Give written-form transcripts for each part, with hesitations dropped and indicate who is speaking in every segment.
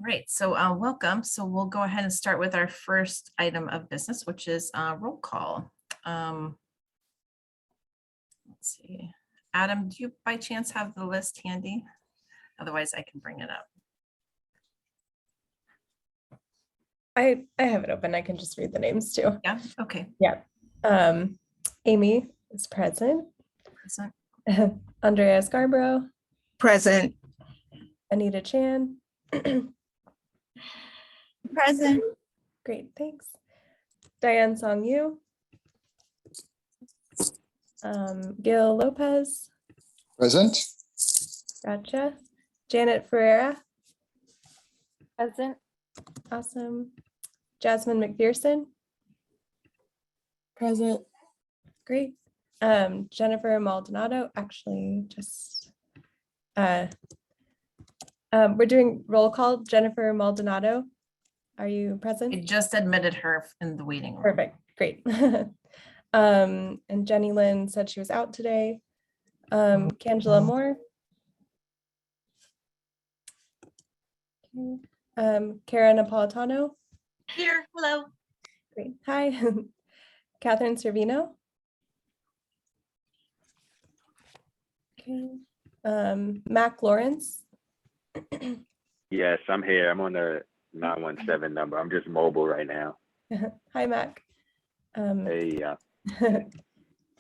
Speaker 1: Right, so welcome. So we'll go ahead and start with our first item of business, which is roll call. Let's see. Adam, do you by chance have the list handy? Otherwise, I can bring it up.
Speaker 2: I have it open. I can just read the names too.
Speaker 1: Yeah, okay.
Speaker 2: Yeah. Amy is present.
Speaker 1: Present.
Speaker 2: Andrea Scarborough.
Speaker 3: Present.
Speaker 2: Anita Chan.
Speaker 3: Present.
Speaker 2: Great, thanks. Diane Song Yu. Gil Lopez.
Speaker 4: Present.
Speaker 2: Gotcha. Janet Ferreira.
Speaker 5: Present.
Speaker 2: Awesome. Jasmine McPherson.
Speaker 3: Present.
Speaker 2: Great. Jennifer Maldonado. Actually, just we're doing roll call. Jennifer Maldonado, are you present?
Speaker 1: I just admitted her in the waiting room.
Speaker 2: Perfect. Great. And Jenny Lynn said she was out today. Cangela Moore. Okay. Kara Napolitano.
Speaker 5: Here. Hello.
Speaker 2: Great. Hi. Catherine Servino. Okay. Mac Lawrence.
Speaker 6: Yes, I'm here. I'm on the 917 number. I'm just mobile right now.
Speaker 2: Hi, Mac.
Speaker 6: Hey,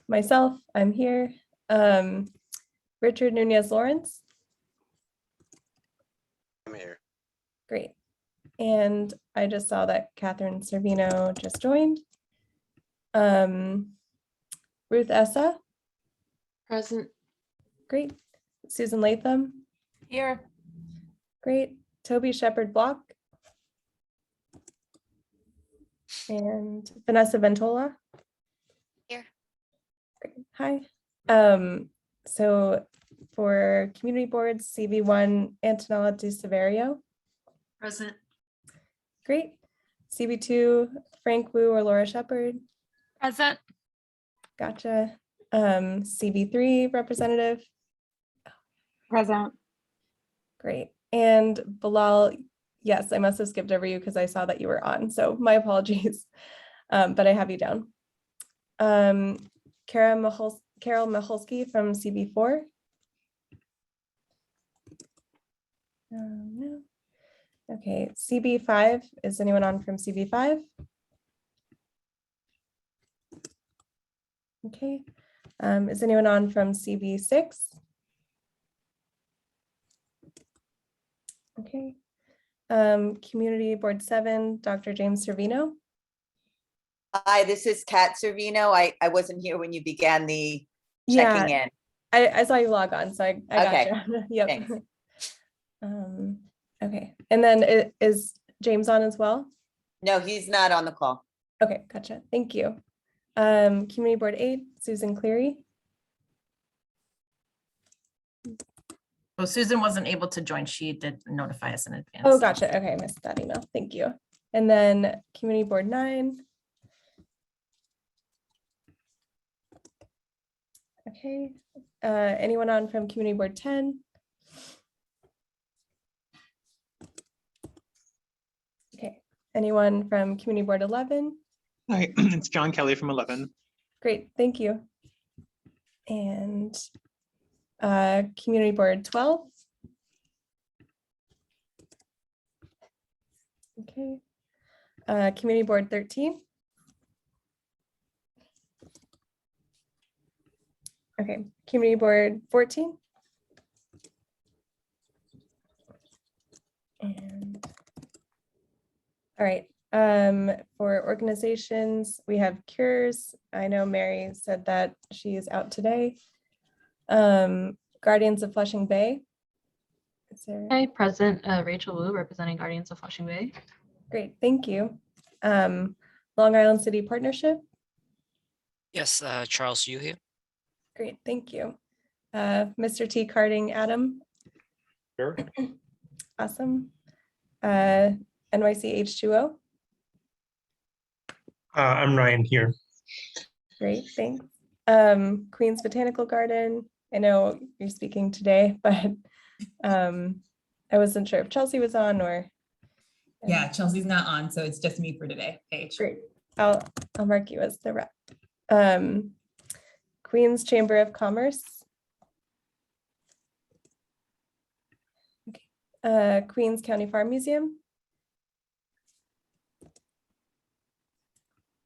Speaker 2: Myself, I'm here. Richard Nunez Lawrence.
Speaker 7: I'm here.
Speaker 2: Great. And I just saw that Catherine Servino just joined. Ruth Essa.
Speaker 5: Present.
Speaker 2: Great. Susan Latham.
Speaker 5: Here.
Speaker 2: Great. Toby Shepherd Block. And Vanessa Ventola.
Speaker 5: Here.
Speaker 2: Great. Hi. So for community boards, CV1, Antonella De Severio.
Speaker 5: Present.
Speaker 2: Great. CV2, Frank Wu or Laura Shepherd.
Speaker 5: Present.
Speaker 2: Gotcha. CV3, representative.
Speaker 5: Present.
Speaker 2: Great. And Bilal, yes, I must have skipped over you because I saw that you were on. So my apologies, but I have you down. Carol Michalski from CB4. No. Okay, CB5. Is anyone on from CB5? Okay. Is anyone on from CB6? Okay. Community Board 7, Dr. James Servino.
Speaker 8: Hi, this is Kat Servino. I wasn't here when you began the checking in.
Speaker 2: I saw you log on, so I
Speaker 8: Okay.
Speaker 2: gotcha. Yep.
Speaker 8: Thanks.
Speaker 2: Okay. And then is James on as well?
Speaker 8: No, he's not on the call.
Speaker 2: Okay, gotcha. Thank you. Community Board 8, Susan Cleary.
Speaker 1: Well, Susan wasn't able to join. She did notify us in advance.
Speaker 2: Oh, gotcha. Okay, I missed that email. Thank you. And then Community Board 9. Okay. Anyone on from Community Board 10? Okay. Anyone from Community Board 11?
Speaker 9: Hi, it's John Kelly from 11.
Speaker 2: Great, thank you. And Community Board 12. Okay. Community Board 13. Okay, Community Board 14. And all right, for organizations, we have Cures. I know Mary said that she is out today. Guardians of Flushing Bay. Is there...
Speaker 10: Hi, present. Rachel Wu, representing Guardians of Flushing Bay.
Speaker 2: Great, thank you. Long Island City Partnership.
Speaker 7: Yes, Charles Yu here.
Speaker 2: Great, thank you. Mr. T. Carding, Adam.
Speaker 6: Sure.
Speaker 2: Awesome. NYC H2O.
Speaker 9: I'm Ryan here.
Speaker 2: Great, thanks. Queens Botanical Garden. I know you're speaking today, but I wasn't sure if Chelsea was on or
Speaker 4: Yeah, Chelsea's not on, so it's just me for today. Paige.
Speaker 2: Great. I'll mark you as the rep. Queens Chamber of Commerce. Okay. Queens County Farm Museum.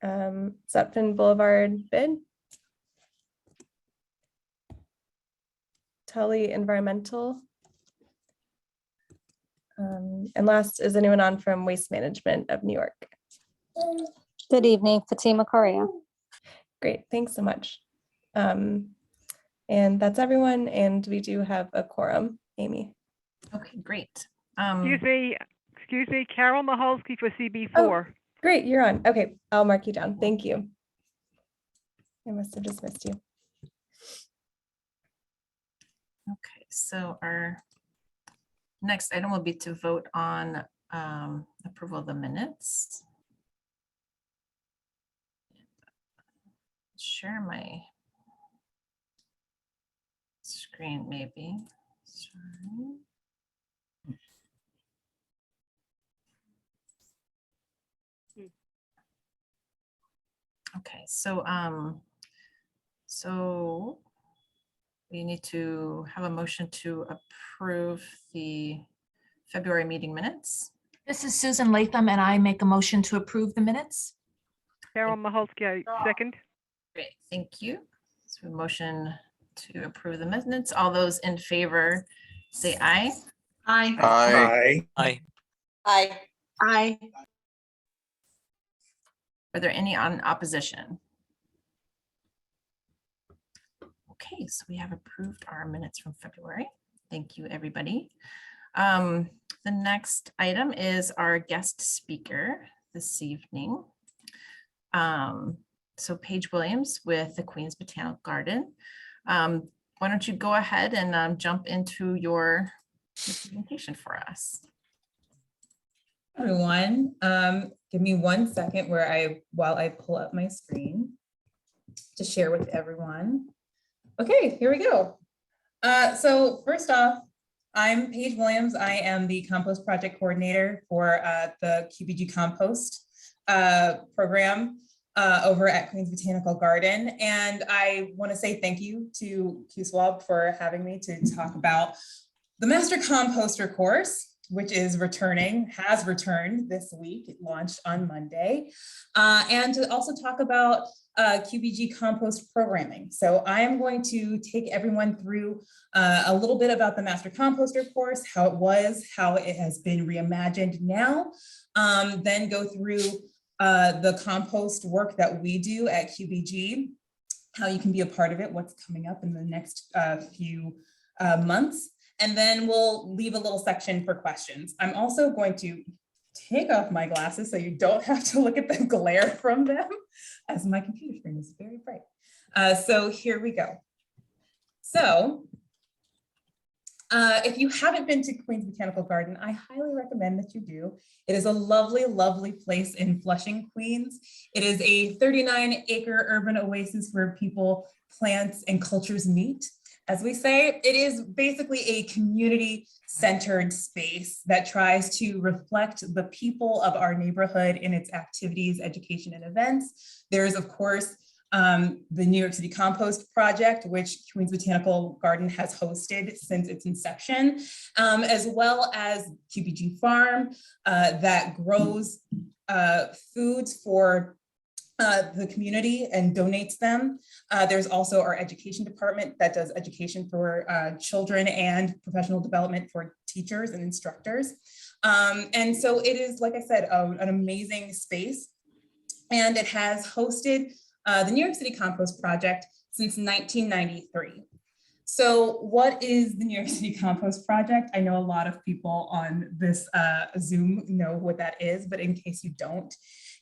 Speaker 2: Sutphin Boulevard bid. Tully Environmental. And last, is anyone on from Waste Management of New York?
Speaker 5: Good evening, Fatima Correa.
Speaker 2: Great, thanks so much. And that's everyone, and we do have a quorum, Amy.
Speaker 1: Okay, great.
Speaker 11: Excuse me, Carol Maholsky for CB4.
Speaker 2: Oh, great, you're on. Okay, I'll mark you down. Thank you. I must have just missed you.
Speaker 1: Okay, so our next item will be to vote on approval of the minutes. Share my screen maybe. Sorry. Okay, so we need to have a motion to approve the February meeting minutes.
Speaker 12: This is Susan Latham, and I make a motion to approve the minutes.
Speaker 11: Carol Maholsky, I second.
Speaker 1: Great, thank you. So a motion to approve the minutes. All those in favor say aye.
Speaker 5: Aye.
Speaker 9: Aye.
Speaker 7: Aye.
Speaker 8: Aye.
Speaker 5: Aye.
Speaker 1: Are there any on opposition? Okay, so we have approved our minutes from February. Thank you, everybody. The next item is our guest speaker this evening. So Paige Williams with the Queens Botanical Garden. Why don't you go ahead and jump into your presentation for us?
Speaker 4: Everyone, give me 1 second while I pull up my screen to share with everyone. Okay, here we go. So first off, I'm Paige Williams. I am the Compost Project Coordinator for the QBG Compost program over at Queens Botanical Garden. And I want to say thank you to SWAB for having me to talk about the Master Composter course, which has returned this week. It launched on Monday. And to also talk about QBG compost programming. So I am going to take everyone through a little bit about the Master Composter course, how it was, how it has been reimagined now, then go through the compost work that we do at QBG, how you can be a part of it, what's coming up in the next few months. And then we'll leave a little section for questions. I'm also going to take off my glasses so you don't have to look at the glare from them, as my computer screen is very bright. So here we go. So if you haven't been to Queens Botanical Garden, I highly recommend that you do. It is a lovely, lovely place in Flushing, Queens. It is a 39-acre urban oasis where people, plants, and cultures meet. As we say, it is basically a community-centered space that tries to reflect the people of our neighborhood in its activities, education, and events. There is, of course, the New York City Compost Project, which Queens Botanical Garden has hosted since its inception, as well as QBG Farm that grows foods for the community and donates them. There's also our education department that does education for children and professional development for teachers and instructors. And so it is, like I said, an amazing space. And it has hosted the New York City Compost Project since 1993. So what is the New York City Compost Project? I know a lot of people on this Zoom know what that is, but in case you don't,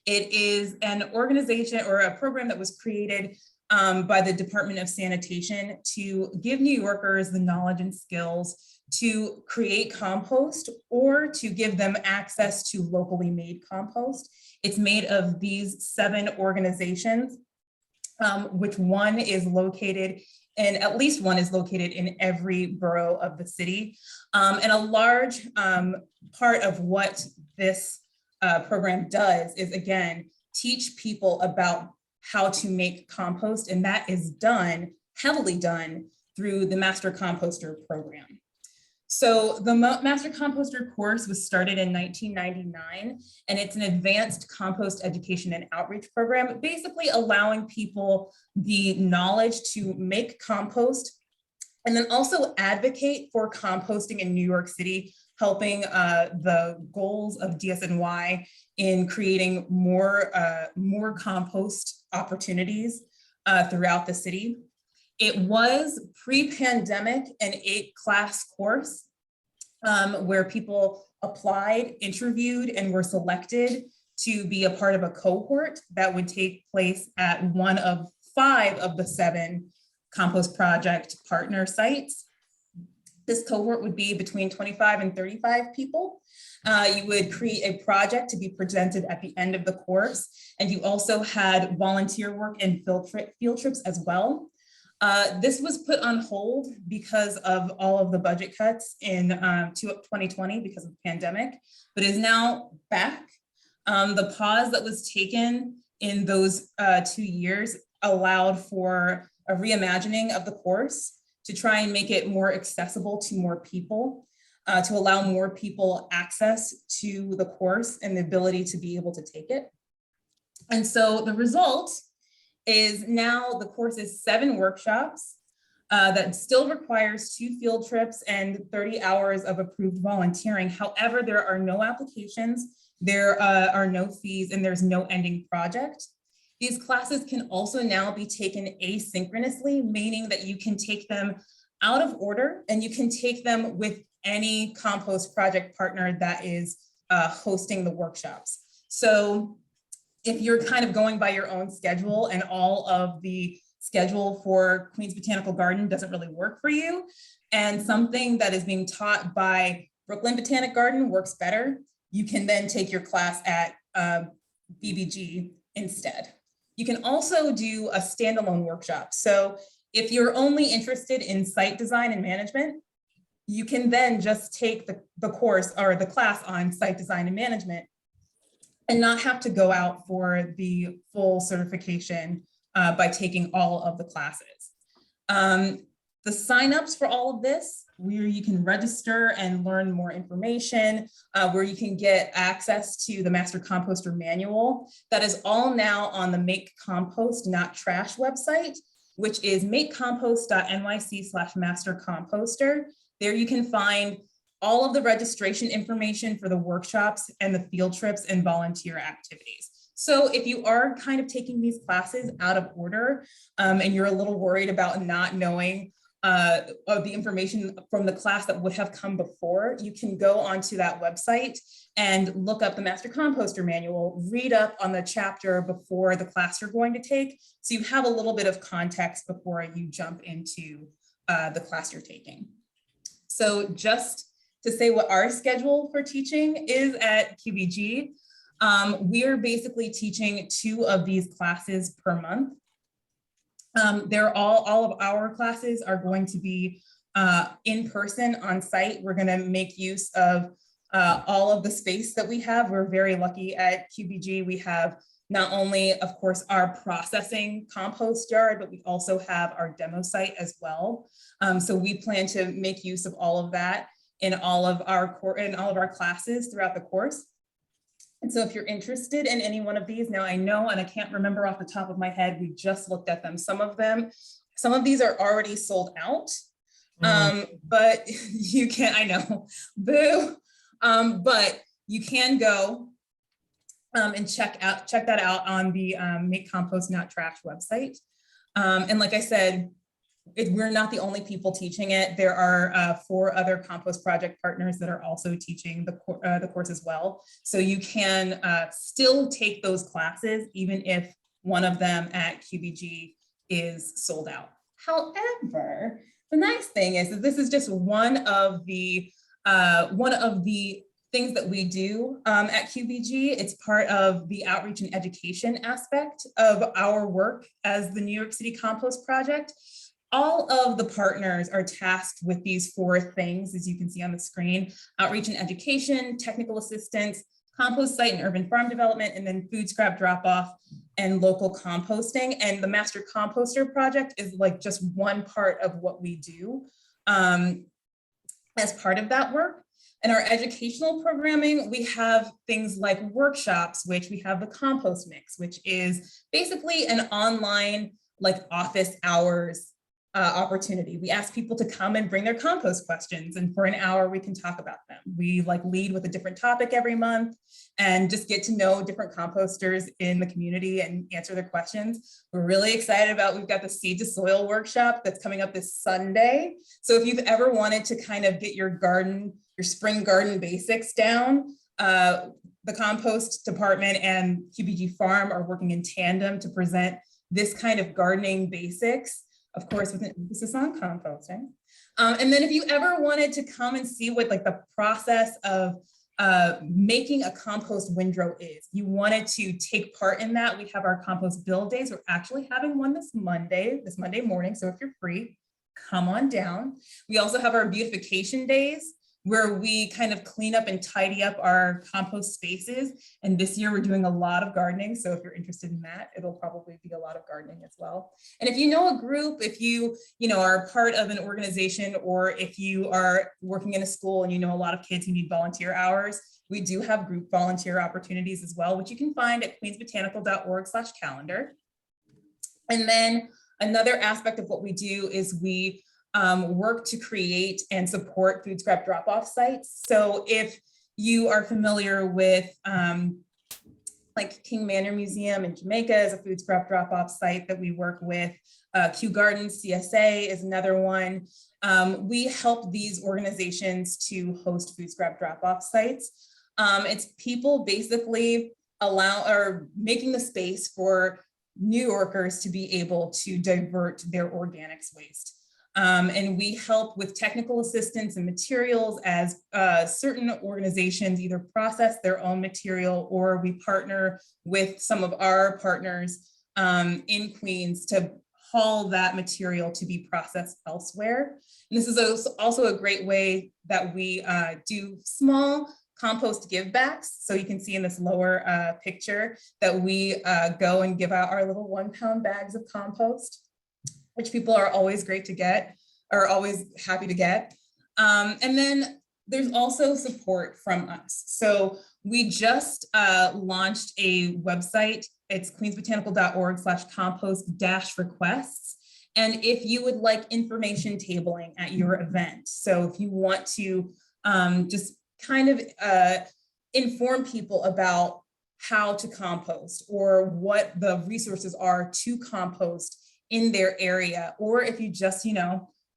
Speaker 4: it is an organization or a program that was created by the Department of Sanitation to give New Yorkers the knowledge and skills to create compost or to give them access to locally made compost. It's made of these 7 organizations, which one is located and at least one is located in every borough of the city. And a large part of what this program does is, again, teach people about how to make compost, and that is done, heavily done, through the Master Composter program. So the Master Composter course was started in 1999, and it's an advanced compost education and outreach program, basically allowing people the knowledge to make compost and then also advocate for composting in New York City, helping the goals of DSNY in creating more compost opportunities throughout the city. It was pre-pandemic an 8-class course where people applied, interviewed, and were selected to be a part of a cohort that would take place at one of 5 of the 7 Compost Project partner sites. This cohort would be between 25 and 35 people. You would create a project to be presented at the end of the course, and you also had volunteer work and field trips as well. This was put on hold because of all of the budget cuts in 2020 because of the pandemic, but is now back. The pause that was taken in those 2 years allowed for a reimagining of the course to try and make it more accessible to more people, to allow more people access to the course and the ability to be able to take it. And so the result is now the course is 7 workshops that still requires 2 field trips and 30 hours of approved volunteering. However, there are no applications, there are no fees, and there's no ending project. These classes can also now be taken asynchronously, meaning that you can take them out of order and you can take them with any compost project partner that is hosting the workshops. So if you're kind of going by your own schedule and all of the schedule for Queens Botanical Garden doesn't really work for you, and something that is being taught by Brooklyn Botanic Garden works better, you can then take your class at BBG instead. You can also do a standalone workshop. So if you're only interested in site design and management, you can then just take the course or the class on site design and management and not have to go out for the full certification by taking all of the classes. The signups for all of this, where you can register and learn more information, where you can get access to the Master Composter manual, that is all now on the Make Compost Not Trash website, which is makecompost.nyc/mastercomposter. There you can find all of the registration information for the workshops and the field trips and volunteer activities. So if you are kind of taking these classes out of order and you're a little worried about not knowing of the information from the class that would have come before, you can go onto that website and look up the Master Composter manual, read up on the chapter before the class you're going to take, so you have a little bit of context before you jump into the class you're taking. So just to say what our schedule for teaching is at QBG, we're basically teaching 2 of these classes per month. They're all of our classes are going to be in person on site. We're going to make use of all of the space that we have. We're very lucky at QBG. We have not only, of course, our processing compost yard, but we also have our demo site as well. So we plan to make use of all of that in all of our classes throughout the course. And so if you're interested in any one of these, now I know, and I can't remember off the top of my head, we just looked at them. Some of these are already sold out, but you can, I know, boo. But you can go and check that out on the Make Compost Not Trash website. And like I said, we're not the only people teaching it. There are 4 other compost project partners that are also teaching the course as well. So you can still take those classes, even if one of them at QBG is sold out. However, the nice thing is that this is just one of the things that we do at QBG. It's part of the outreach and education aspect of our work as the New York City Compost Project. All of the partners are tasked with these 4 things, as you can see on the screen: outreach and education, technical assistance, compost site and urban farm development, and then food scrap drop-off and local composting. And the Master Composter project is like just one part of what we do as part of that work. In our educational programming, we have things like workshops, which we have the Compost Mix, which is basically an online like office hours opportunity. We ask people to come and bring their compost questions, and for an hour we can talk about them. We like lead with a different topic every month and just get to know different composters in the community and answer their questions. We're really excited about, we've got the Seed to Soil workshop that's coming up this Sunday. So if you've ever wanted to kind of get your garden, your spring garden basics down, the compost department and QBG Farm are working in tandem to present this kind of gardening basics, of course, with an emphasis on composting. And then if you ever wanted to come and see what like the process of making a compost windrow is, you wanted to take part in that, we have our compost build days. We're actually having one this Monday morning. So if you're free, come on down. We also have our beautification days, where we kind of clean up and tidy up our compost spaces. And this year we're doing a lot of gardening. So if you're interested in that, it'll probably be a lot of gardening as well. And if you know a group, if you are part of an organization, or if you are working in a school and you know a lot of kids who need volunteer hours, we do have group volunteer opportunities as well, which you can find at queensbotanical.org/calendar. And then another aspect of what we do is we work to create and support food scrap drop-off sites. So if you are familiar with like King Manor Museum in Jamaica is a food scrap drop-off site that we work with. Kew Gardens CSA is another one. We help these organizations to host food scrap drop-off sites. It's people basically making the space for New Yorkers to be able to divert their organics waste. And we help with technical assistance and materials as certain organizations either process their own material, or we partner with some of our partners in Queens to haul that material to be processed elsewhere. And this is also a great way that we do small compost give backs. So you can see in this lower picture that we go and give out our little 1 pound bags of compost, which people are always great to get, are always happy to get. And then there's also support from us. So we just launched a website. It's queensbotanical.org/compost-requests. And if you would like information tabling at your event, so if you want to just kind of inform people about how to compost or what the resources are to compost in their area, or if you just,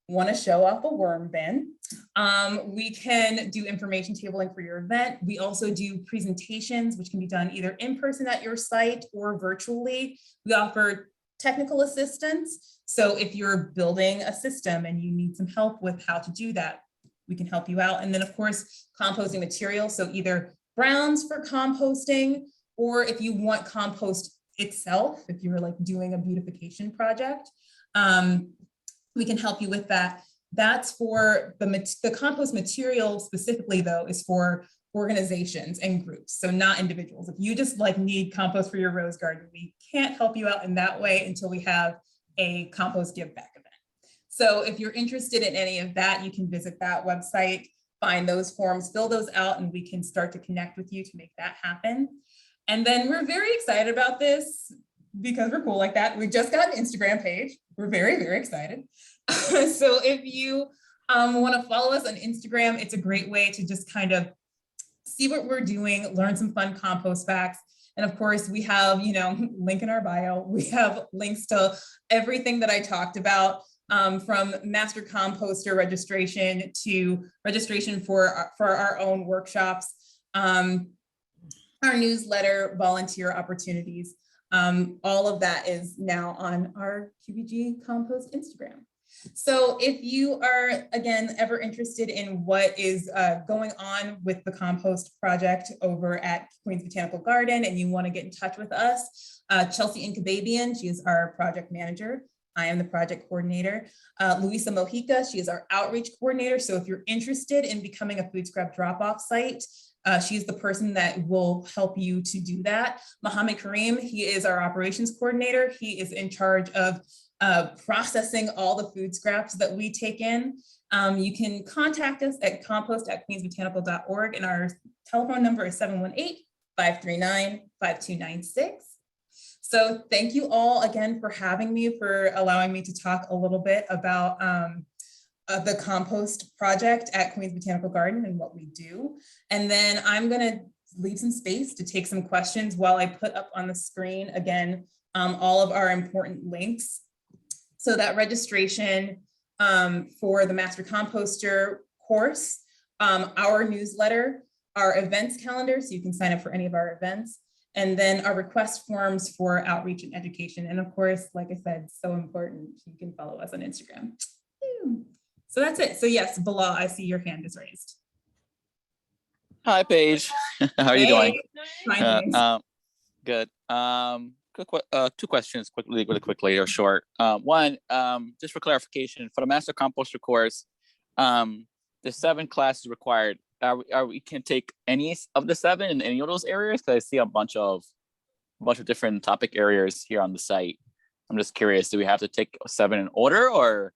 Speaker 4: want to show off a worm bin, we can do information tabling for your event. We also do presentations, which can be done either in person at your site or virtually. We offer technical assistance. So if you're building a system and you need some help with how to do that, we can help you out. And then of course, composting materials. So either browns for composting, or if you want compost itself, if you're like doing a beautification project, we can help you with that. That's for the compost material specifically though, is for organizations and groups, so not individuals. If you just like need compost for your rose garden, we can't help you out in that way until we have a compost give back event. So if you're interested in any of that, you can visit that website, find those forms, fill those out, and we can start to connect with you to make that happen. And then we're very excited about this because we're cool like that. We just got an Instagram page. We're very, very excited. So if you want to follow us on Instagram, it's a great way to just kind of see what we're doing, learn some fun compost facts. And of course, we have, link in our bio. We have links to everything that I talked about, from Master Composter registration to registration for our own workshops, our newsletter, volunteer opportunities. All of that is now on our QBG Compost Instagram. So if you are, again, ever interested in what is going on with the compost project over at Queens Botanical Garden and you want to get in touch with us, Chelsea Incababian, she is our project manager. I am the project coordinator. Luisa Mojica, she is our outreach coordinator. So if you're interested in becoming a food scrap drop-off site, She's the person that will help you to do that. Mohammed Kareem, he is our operations coordinator. He is in charge of processing all the food scraps that we take in. You can contact us at compost@queensbotanical.org, and our telephone number is 718-539-5296. So thank you all again for having me, for allowing me to talk a little bit about the compost project at Queens Botanical Garden and what we do. And then I'm gonna leave some space to take some questions while I put up on the screen again, all of our important links. So that registration for the Master Composter course, our newsletter, our events calendar, so you can sign up for any of our events, and then our request forms for outreach and education. And of course, like I said, so important, you can follow us on Instagram. So that's it. So yes, Bilal, I see your hand is raised.
Speaker 13: Hi, Paige. How are you doing?
Speaker 4: Fine, thanks.
Speaker 13: Good. Two questions really quickly or short. One, just for clarification, for the Master Composter course, the 7 classes required. We can take any of the 7 in any of those areas? Because I see a bunch of different topic areas here on the site. I'm just curious, do we have to take 7 in order, or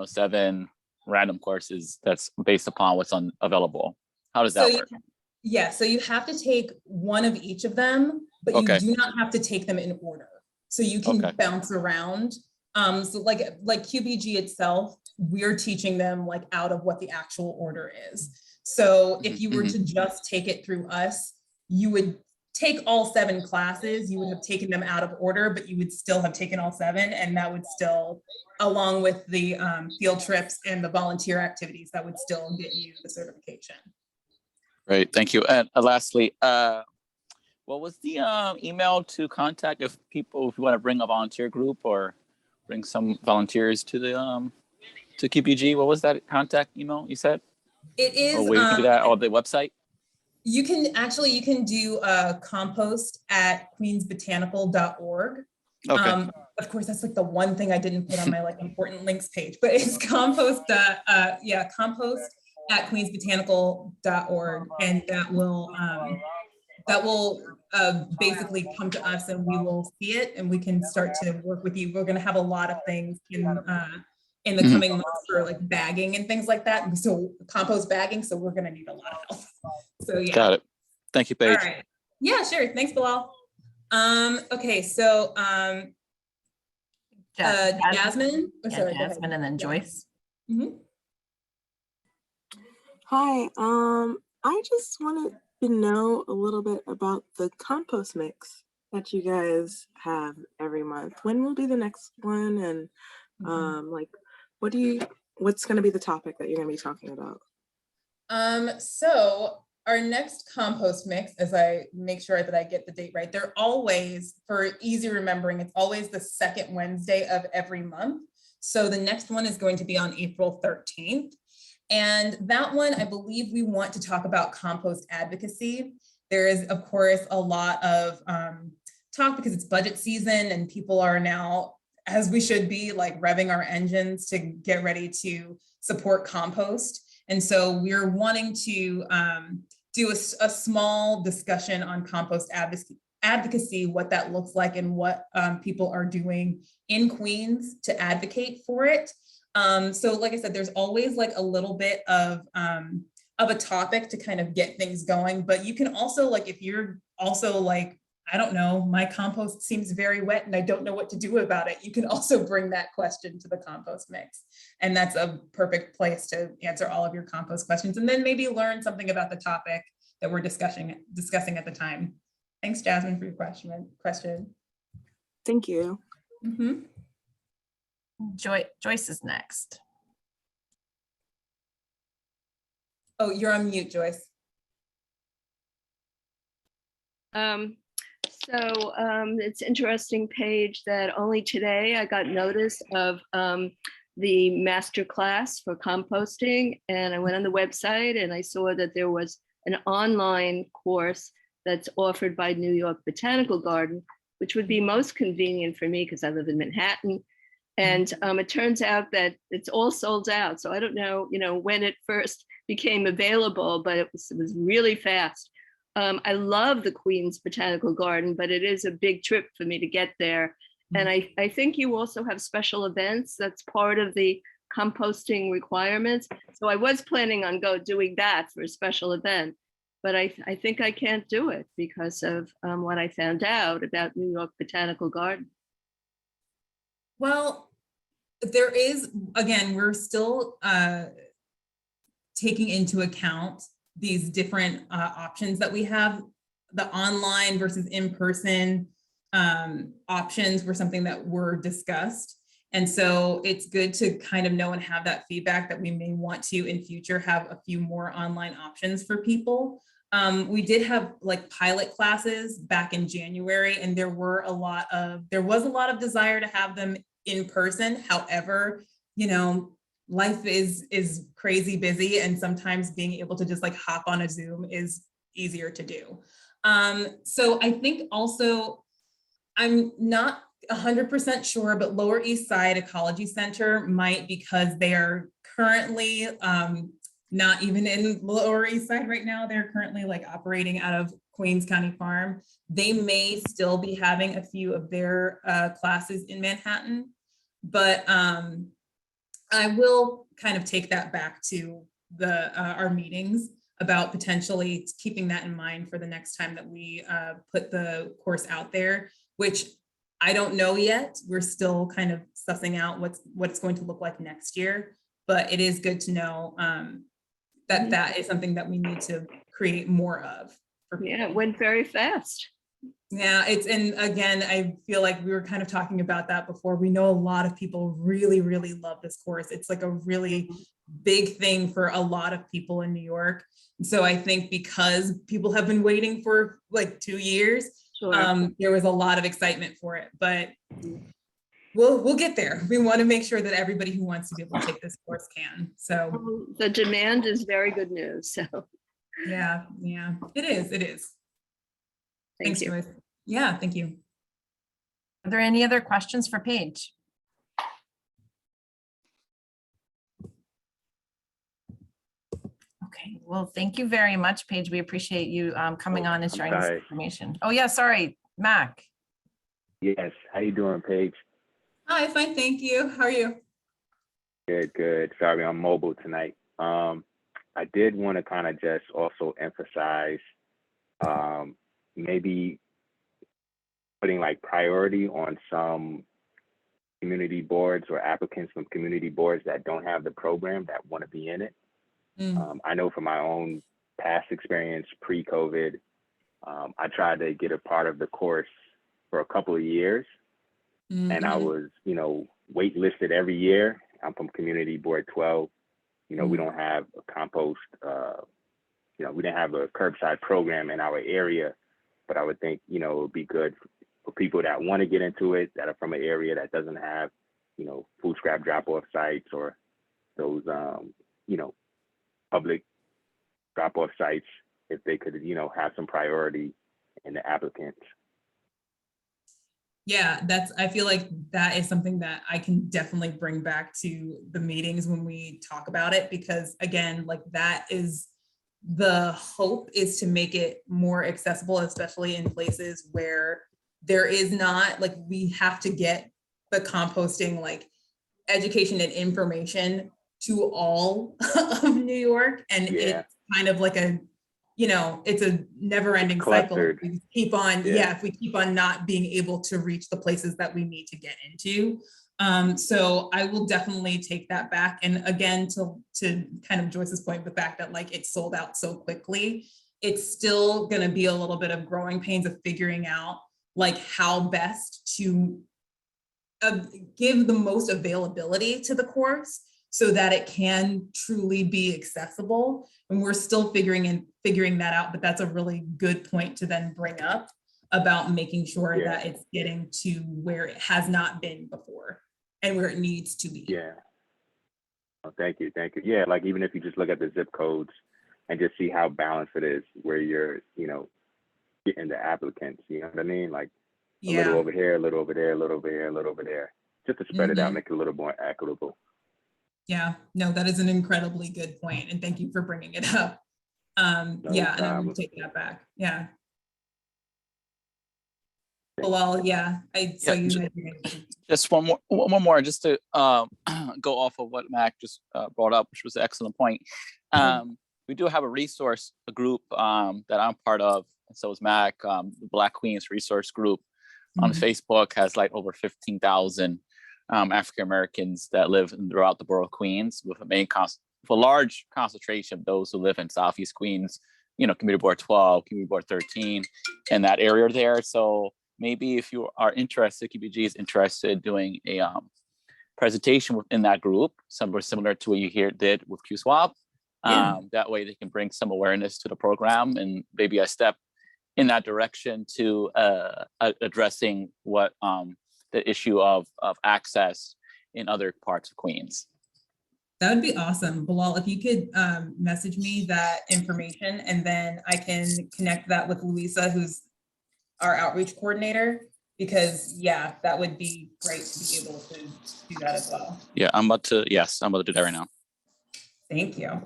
Speaker 13: 7 random courses that's based upon what's available? How does that work?
Speaker 4: Yeah, so you have to take one of each of them, but you do not have to take them in order. So you can bounce around. So like QBG itself, we're teaching them like out of what the actual order is. So if you were to just take it through us, you would take all 7 classes, you would have taken them out of order, but you would still have taken all 7, and that would still, along with the field trips and the volunteer activities, that would still get you the certification.
Speaker 13: Great, thank you. And lastly, what was the email to contact if you want to bring a volunteer group or bring some volunteers to the to QPG? What was that contact email you said?
Speaker 4: It is.
Speaker 13: Or we can do that on the website.
Speaker 4: You can do compost at queensbotanical.org.
Speaker 13: Okay.
Speaker 4: Of course, that's like the one thing I didn't put on my like important links page, but it's compost at queensbotanical.org, and that will basically come to us, and we will see it, and we can start to work with you. We're going to have a lot of things in the coming months for like bagging and things like that. So compost bagging, so we're going to need a lot of help. So yeah.
Speaker 13: Got it. Thank you, Paige.
Speaker 4: All right. Yeah, sure. Thanks, Bilal. Okay, so Jasmine. Oh,
Speaker 1: Yeah,
Speaker 4: sorry,
Speaker 1: Jasmine and then Joyce.
Speaker 14: Hi, I just wanted to know a little bit about the compost mix that you guys have every month. When will be the next one, and like what's going to be the topic that you're going to be talking about?
Speaker 4: So our next compost mix, as I make sure that I get the date right, they're always, for easy remembering, it's always the second Wednesday of every month. So the next one is going to be on April 13th. And that one, I believe we want to talk about compost advocacy. There is, of course, a lot of talk because it's budget season and people are now, as we should be, like revving our engines to get ready to support compost. And so we're wanting to do a small discussion on compost advocacy, what that looks like and what people are doing in Queens to advocate for it. So like I said, there's always like a little bit of a topic to kind of get things going, but you can also, like, if you're also like, I don't know, my compost seems very wet and I don't know what to do about it, you can also bring that question to the compost mix. And that's a perfect place to answer all of your compost questions, and then maybe learn something about the topic that we're discussing at the time. Thanks, Jasmine, for your question.
Speaker 14: Thank you.
Speaker 1: Joyce is next.
Speaker 4: Oh, you're on mute, Joyce.
Speaker 15: It's interesting, Paige, that only today I got notice of the master class for composting, and I went on the website and I saw that there was an online course that's offered by New York Botanical Garden, which would be most convenient for me because I live in Manhattan. And it turns out that it's all sold out. So I don't know, when it first became available, but it was really fast. I love the Queen's Botanical Garden, but it is a big trip for me to get there. And I think you also have special events. That's part of the composting requirements. So I was planning on doing that for a special event, but I think I can't do it because of what I found out about New York Botanical Garden.
Speaker 4: Well, there is, again, we're still taking into account these different options that we have. The online versus in-person options were something that were discussed. And so it's good to kind of know and have that feedback that we may want to in future have a few more online options for people. We did have like pilot classes back in January, and there was a lot of desire to have them in person. However, you know, life is crazy busy, and sometimes being able to just like hop on a Zoom is easier to do. So I think also, I'm not 100% sure, but Lower East Side Ecology Center might, because they are currently not even in Lower East Side right now. They're currently like operating out of Queens County Farm. They may still be having a few of their classes in Manhattan, but I will kind of take that back to our meetings about potentially keeping that in mind for the next time that we put the course out there, which I don't know yet. We're still kind of sussing out what it's going to look like next year, but it is good to know that that is something that we need to create more of.
Speaker 15: Yeah, it went very fast.
Speaker 4: Yeah, and again, I feel like we were kind of talking about that before. We know a lot of people really, really love this course. It's like a really big thing for a lot of people in New York. And so I think because people have been waiting for like 2 years, there was a lot of excitement for it, but we'll get there. We want to make sure that everybody who wants to be able to take this course can. So
Speaker 15: the demand is very good news. So
Speaker 4: yeah, it is. Thanks, Joyce. Yeah, thank you.
Speaker 1: Are there any other questions for Paige? Okay, well, thank you very much, Paige. We appreciate you coming on and sharing this information. Oh yeah, sorry, Mac.
Speaker 6: Yes, how you doing, Paige?
Speaker 4: Hi, fine, thank you. How are you?
Speaker 6: Good. Sorry, I'm mobile tonight. I did want to kind of just also emphasize maybe putting like priority on some community boards or applicants from community boards that don't have the program that want to be in it. I know from my own past experience pre-COVID, I tried to get a part of the course for a couple of years, and I was, waitlisted every year. I'm from Community Board 12. We don't have a compost, we didn't have a curbside program in our area, but I would think, it would be good for people that want to get into it, that are from an area that doesn't have, food scrap drop-off sites or those, public drop-off sites, if they could, have some priority in the applicants.
Speaker 4: Yeah, I feel like that is something that I can definitely bring back to the meetings when we talk about it, because again, like that is the hope, is to make it more accessible, especially in places where there is not, like, we have to get the composting like education and information to all of New York. And it's kind of like it's a never ending cycle. If we keep on, if we keep on not being able to reach the places that we need to get into. So I will definitely take that back. And again, to kind of Joyce's point, the fact that like it sold out so quickly, it's still going to be a little bit of growing pains of figuring out like how best to give the most availability to the course so that it can truly be accessible. And we're still figuring that out, but that's a really good point to then bring up about making sure that it's getting to where it has not been before and where it needs to be.
Speaker 6: Yeah. Oh, thank you. Yeah, like even if you just look at the zip codes and just see how balanced it is, where you're, getting the applicants, you know what I mean? Like a little over here, a little over there, a little over here, a little over there, just to spread it out, make it a little more equitable.
Speaker 4: Yeah, no, that is an incredibly good point, and thank you for bringing it up. Yeah, and I'm gonna take that back. Yeah. Well, yeah, so you had your hand.
Speaker 13: Just one more, just to go off of what Mac just brought up, which was an excellent point. We do have a resource group that I'm part of, and so is Mac. The Black Queens Resource Group on Facebook has like over 15,000 African Americans that live throughout the borough of Queens, with a large concentration of those who live in Southeast Queens, you know, Community Board 12, Community Board 13, and that area there. So maybe if you are interested, QBG is interested in doing a presentation within that group, somewhere similar to what you did with SWAB. That way they can bring some awareness to the program and maybe a step in that direction to addressing what the issue of access in other parts of Queens.
Speaker 4: That would be awesome. Bilal, if you could message me that information, and then I can connect that with Louisa, who's our outreach coordinator, because yeah, that would be great to be able to do that as well.
Speaker 13: Yeah, I'm about to do that right now.
Speaker 4: Thank you.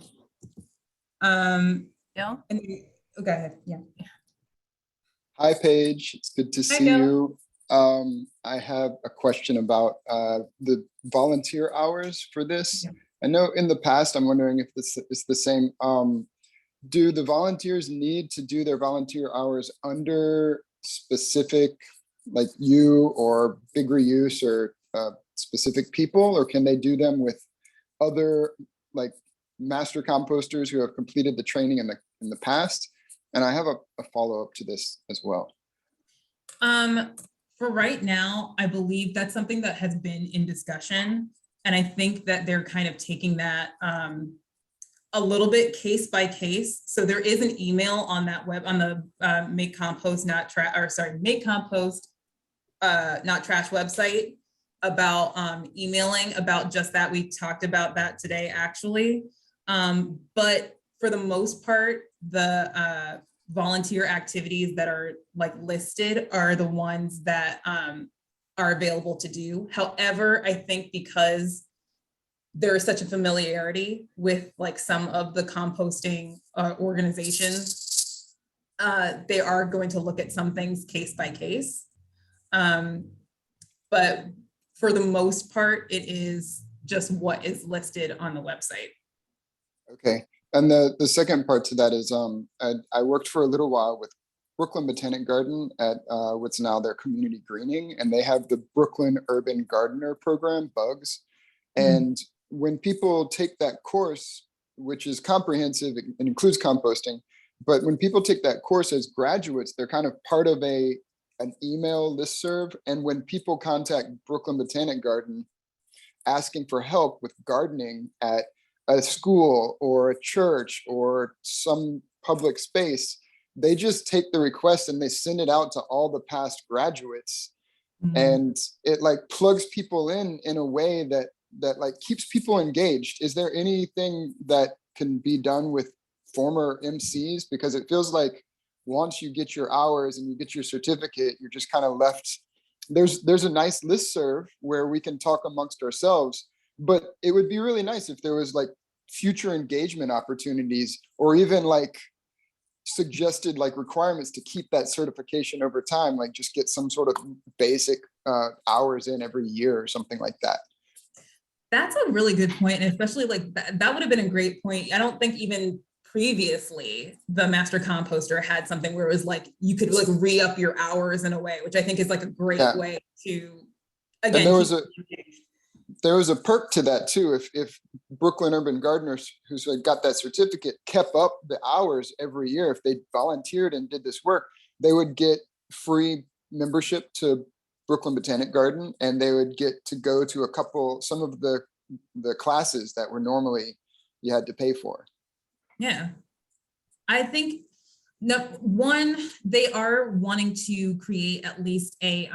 Speaker 1: Yeah.
Speaker 4: Go ahead. Yeah.
Speaker 16: Hi, Paige. It's good to see you. I have a question about the volunteer hours for this. Yeah. I know in the past, I'm wondering if this is the same. Do the volunteers need to do their volunteer hours under specific, like you or big reuse or specific people, or can they do them with other like master composters who have completed the training in the past? And I have a follow-up to this as well.
Speaker 4: For right now, I believe that's something that has been in discussion. And I think that they're kind of taking that a little bit case by case. So there is an email on that on the Make Compost Not Trash website about emailing about just that. We talked about that today, actually. But for the most part, the volunteer activities that are like listed are the ones that are available to do. However, I think because there is such a familiarity with like some of the composting organizations, they are going to look at some things case by case. But for the most part, it is just what is listed on the website.
Speaker 16: Okay. And the second part to that is I worked for a little while with Brooklyn Botanic Garden at what's now their community greening, and they have the Brooklyn Urban Gardener program, BUGS. And when people take that course, which is comprehensive, it includes composting, but when people take that course as graduates, they're kind of part of an email listserv. And when people contact Brooklyn Botanic Garden asking for help with gardening at a school or a church or some public space, they just take the request and they send it out to all the past graduates. And it like plugs people in a way that like keeps people engaged. Is there anything that can be done with former MCs? Because it feels like once you get your hours and you get your certificate, you're just kind of left. There's a nice listserv where we can talk amongst ourselves, but it would be really nice if there was like future engagement opportunities, or even like suggested like requirements to keep that certification over time, like just get some sort of basic hours in every year or something like that.
Speaker 4: That's a really good point, and especially like that would have been a great point. I don't think even previously the master composter had something where it was like you could like re-up your hours in a way, which I think is like a great way to, again,
Speaker 16: there was a perk to that too. If Brooklyn Urban Gardeners who's got that certificate kept up the hours every year, if they volunteered and did this work, they would get free membership to Brooklyn Botanic Garden, and they would get to go to some of the classes that were normally you had to pay for. Yeah, I think they are wanting to create at least a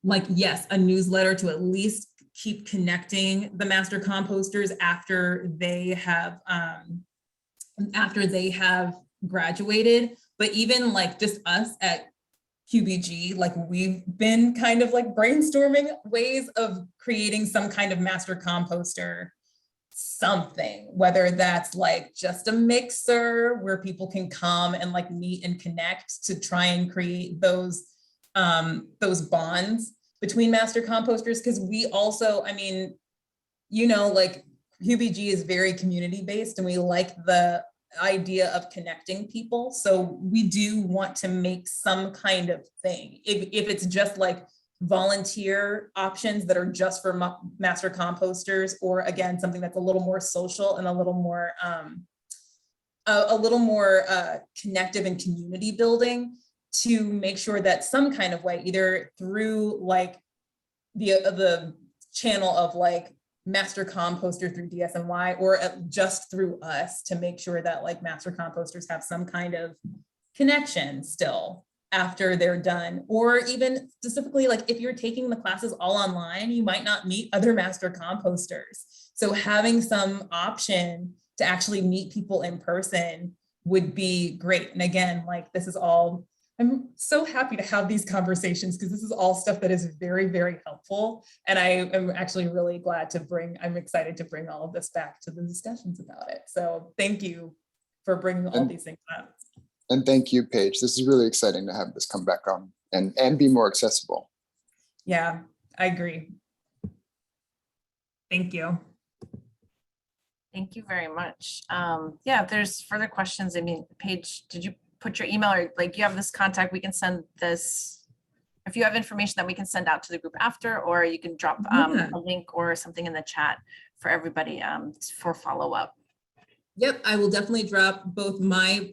Speaker 16: a newsletter to at least keep connecting the master composters after they have graduated. But even like just us at
Speaker 4: QBG, like we've been kind of like brainstorming ways of creating some kind of master composter something, whether that's like just a mixer where people can come and like meet and connect to try and create those bonds between master composters. Because we also, I mean, you know, like QBG is very community based and we like the idea of connecting people. So we do want to make some kind of thing. If it's just like volunteer options that are just for master composters, or again, something that's a little more social and a little more connective and community building, to make sure that some kind of way, either through like the channel of like master composter through DSNY, or just through us, to make sure that like master composters have some kind of connection still after they're done. Or even specifically, like if you're taking the classes all online, you might not meet other master composters. So having some option to actually meet people in person would be great. And again, like this is all, I'm so happy to have these conversations because this is all stuff that is very, very helpful. And I am actually really glad to I'm excited to bring all of this back to the discussions about it. So thank you for bringing all these things up.
Speaker 16: And thank you, Paige. This is really exciting to have this come back on and be more accessible.
Speaker 4: Yeah, I agree. Thank you.
Speaker 1: Thank you very much. Yeah, if there's further questions, I mean, Paige, did you put your email, or like you have this contact, we can send this, if you have information that we can send out to the group after, or you can drop a link or something in the chat for everybody for follow-up.
Speaker 4: Yep, I will definitely drop both my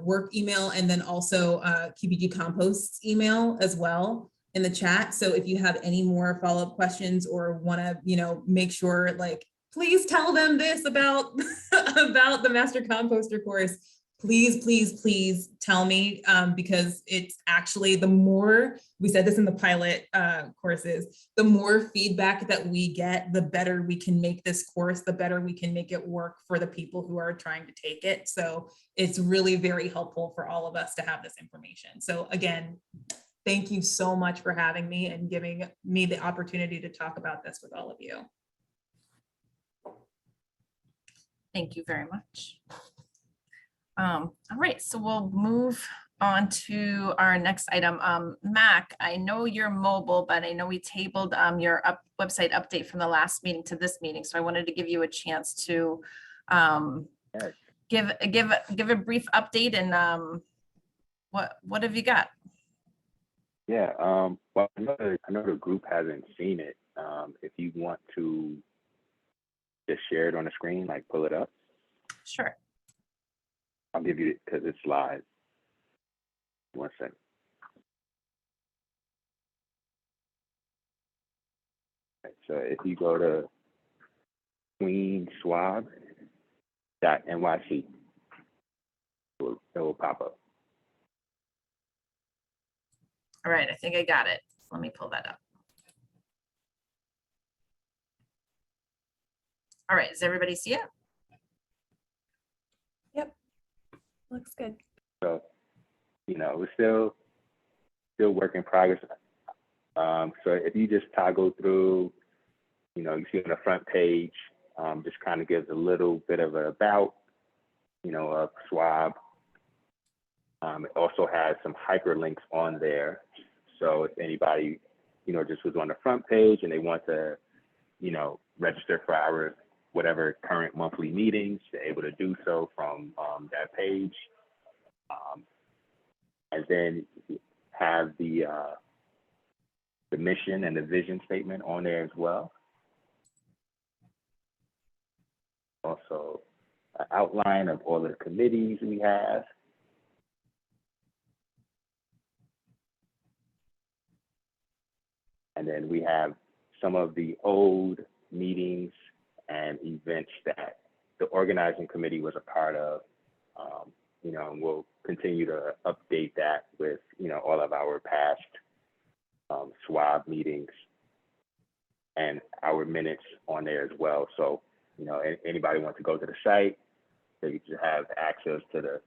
Speaker 4: work email and then also QBG Compost's email as well in the chat. So if you have any more follow-up questions or want to, you know, make sure, like, please tell them this about about the Master Composter course, please, please, please tell me, because it's actually, the more, we said this in the pilot courses, the more feedback that we get, the better we can make this course, the better we can make it work for the people who are trying to take it. So it's really very helpful for all of us to have this information. So again, thank you so much for having me and giving me the opportunity to talk about this with all of you.
Speaker 1: Thank you very much. All right, so we'll move on to our next item. Mac, I know you're mobile, but I know we tabled your website update from the last meeting to this meeting. So I wanted to give you a chance to give a brief update, and what have you got?
Speaker 6: Yeah, well, I know the group hasn't seen it. If you want to just share it on the screen, like pull it up.
Speaker 1: Sure.
Speaker 6: I'll give you it because it's live. 1 second. Right, so if you go to SWAB.nyc, it will pop up.
Speaker 1: All right, I think I got it. Let me pull that up. All right, does everybody see it?
Speaker 2: Yep, looks good.
Speaker 6: So, you know, we're still work in progress. So if you just toggle through, you know, you see on the front page, just kind of gives a little bit of an about, you know, of SWAB. It also has some hyperlinks on there. So if anybody, you know, just was on the front page and they want to, you know, register for our whatever current monthly meetings, they're able to do so from that page. And then have the mission and the vision statement on there as well. Also, an outline of all the committees we have. And then we have some of the old meetings and events that the organizing committee was a part of. You know, and we'll continue to update that with, you know, all of our past SWAB meetings and our minutes on there as well. So, you know, anybody wants to go to the site, they just have access to the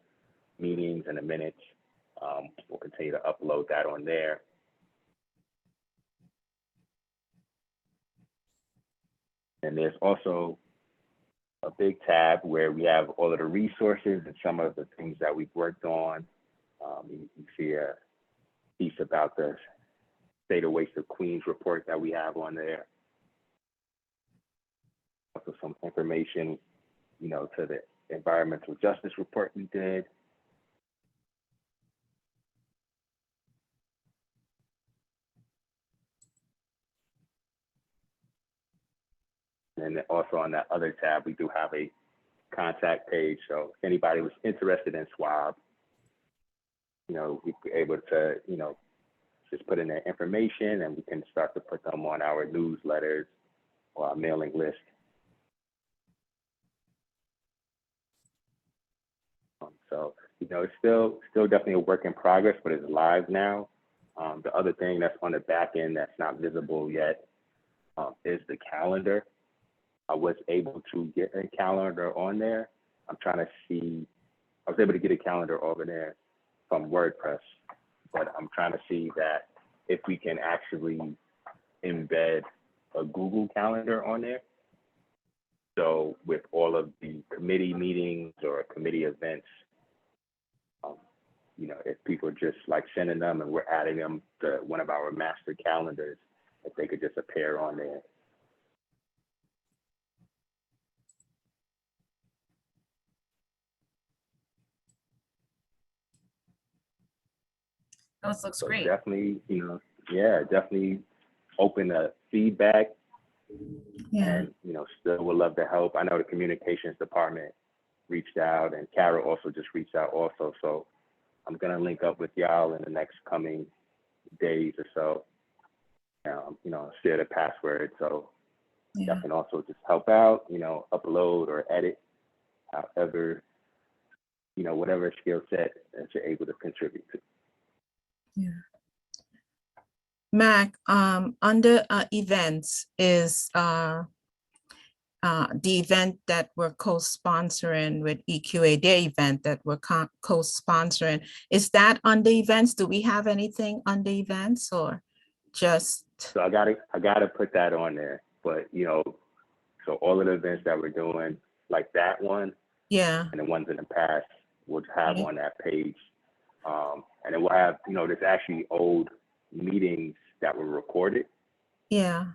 Speaker 6: meetings and the minutes We'll continue to upload that on there. And there's also a big tab where we have all of the resources and some of the things that we've worked on. You can see a piece about the State of Waste of Queens report that we have on there. Also some information, you know, to the environmental justice report we did. And then also on that other tab, we do have a contact page. So if anybody was interested in SWAB, you know, we'd be able to, you know, just put in their information and we can start to put them on our newsletters or our mailing list. So, you know, it's still definitely a work in progress, but it's live now. The other thing that's on the back end that's not visible yet is the calendar. I was able to get a calendar on there. I'm trying to see, I was able to get a calendar over there from WordPress, but I'm trying to see that if we can actually embed a Google Calendar on there. So with all of the committee meetings or committee events, you know, if people just like sending them and we're adding them to one of our master calendars, if they could just appear on there.
Speaker 1: Those looks
Speaker 6: So
Speaker 1: great.
Speaker 6: definitely, you know, yeah, definitely open to feedback.
Speaker 3: Yeah.
Speaker 6: And, you know, still would love to help. I know the communications department reached out and Carol also just reached out also. So I'm gonna link up with y'all in the next coming days or so. You know, share the password. So
Speaker 3: Yeah.
Speaker 6: y'all can also just help out, you know, upload or edit, however, you know, whatever skill set that you're able to contribute to.
Speaker 3: Yeah. Mac, under events is the event that we're co-sponsoring with EQA, their event that we're co-sponsoring. Is that under events? Do we have anything under events or just?
Speaker 6: So I gotta put that on there. But you know, so all of the events that we're doing, like that one,
Speaker 3: Yeah.
Speaker 6: and the ones in the past, we'll have
Speaker 3: Yeah.
Speaker 6: on that page. And then we'll have, you know, there's actually old meetings that were recorded.
Speaker 3: Yeah.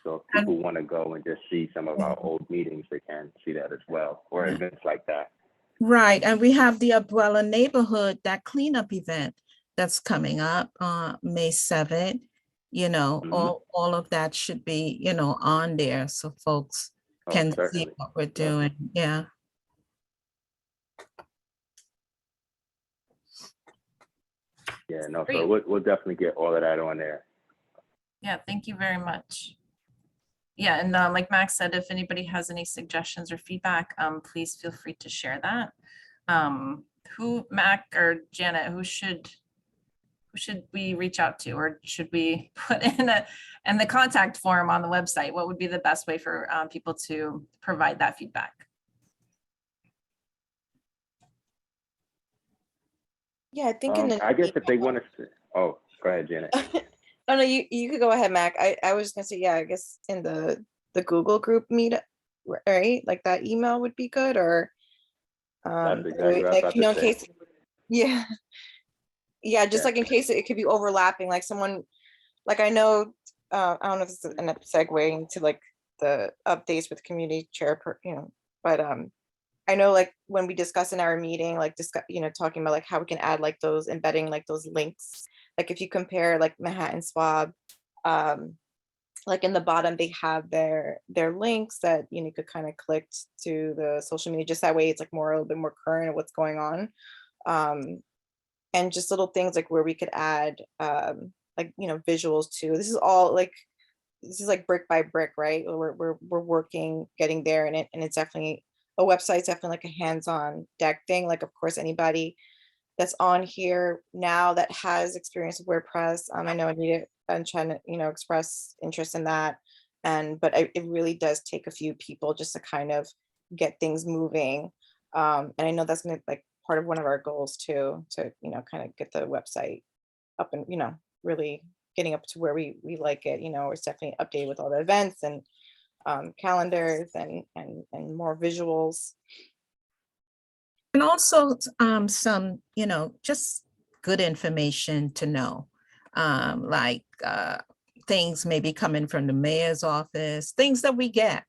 Speaker 6: So if people want to go and just see some of our old meetings, they can see that as well, or
Speaker 3: Yeah.
Speaker 6: events like that.
Speaker 3: Right, and we have the Abuela neighborhood, that cleanup event that's coming up May 7th. You know, all of that should be, you know, on there so folks
Speaker 6: Oh,
Speaker 3: can see
Speaker 6: certainly.
Speaker 3: what we're doing. Yeah.
Speaker 6: Yeah, no,
Speaker 1: Great.
Speaker 6: so we'll definitely get all of that on there.
Speaker 1: Yeah, thank you very much. Yeah, and like Max said, if anybody has any suggestions or feedback, please feel free to share that. Who, Mac or Janet, who should we reach out to, or should we put in the contact form on the website? What would be the best way for people to provide that feedback?
Speaker 2: Yeah, I think in the.
Speaker 6: I guess if they want to, oh, go ahead, Janet.
Speaker 2: Oh, no, you could go ahead, Mac. I was gonna say, yeah, I guess in the Google group meet, right? Like that email would be good, or
Speaker 6: That's exactly what I was
Speaker 2: like,
Speaker 6: about
Speaker 2: you know,
Speaker 6: to
Speaker 2: in
Speaker 6: say.
Speaker 2: case, yeah. Yeah, just
Speaker 6: Yeah.
Speaker 2: like in case it could be overlapping, like someone, like I know, I don't know if this is an segueing to like the updates with community chair, you know, but I know like when we discuss in our meeting, like you know, talking about like how we can add like those embedding like those links. Like if you compare like Manhattan SWAB, like in the bottom they have their links that you know you could kind of click to the social media, just that way it's like a little bit more current of what's going on. And just little things like where we could add like you know visuals too. This is all like brick by brick, right? We're working getting there, and it's definitely a website's definitely like a hands-on deck thing. Like of course anybody that's on here now that has experience with WordPress, I know Anita and trying to you know express interest in that, but it really does take a few people just to kind of get things moving. And I know that's gonna like part of one of our goals too, to, kind of get the website up and, really getting up to where we like it, it's definitely updated with all the events and calendars and more visuals.
Speaker 3: And also some, just good information to know, like things maybe coming from the mayor's office, things that we get.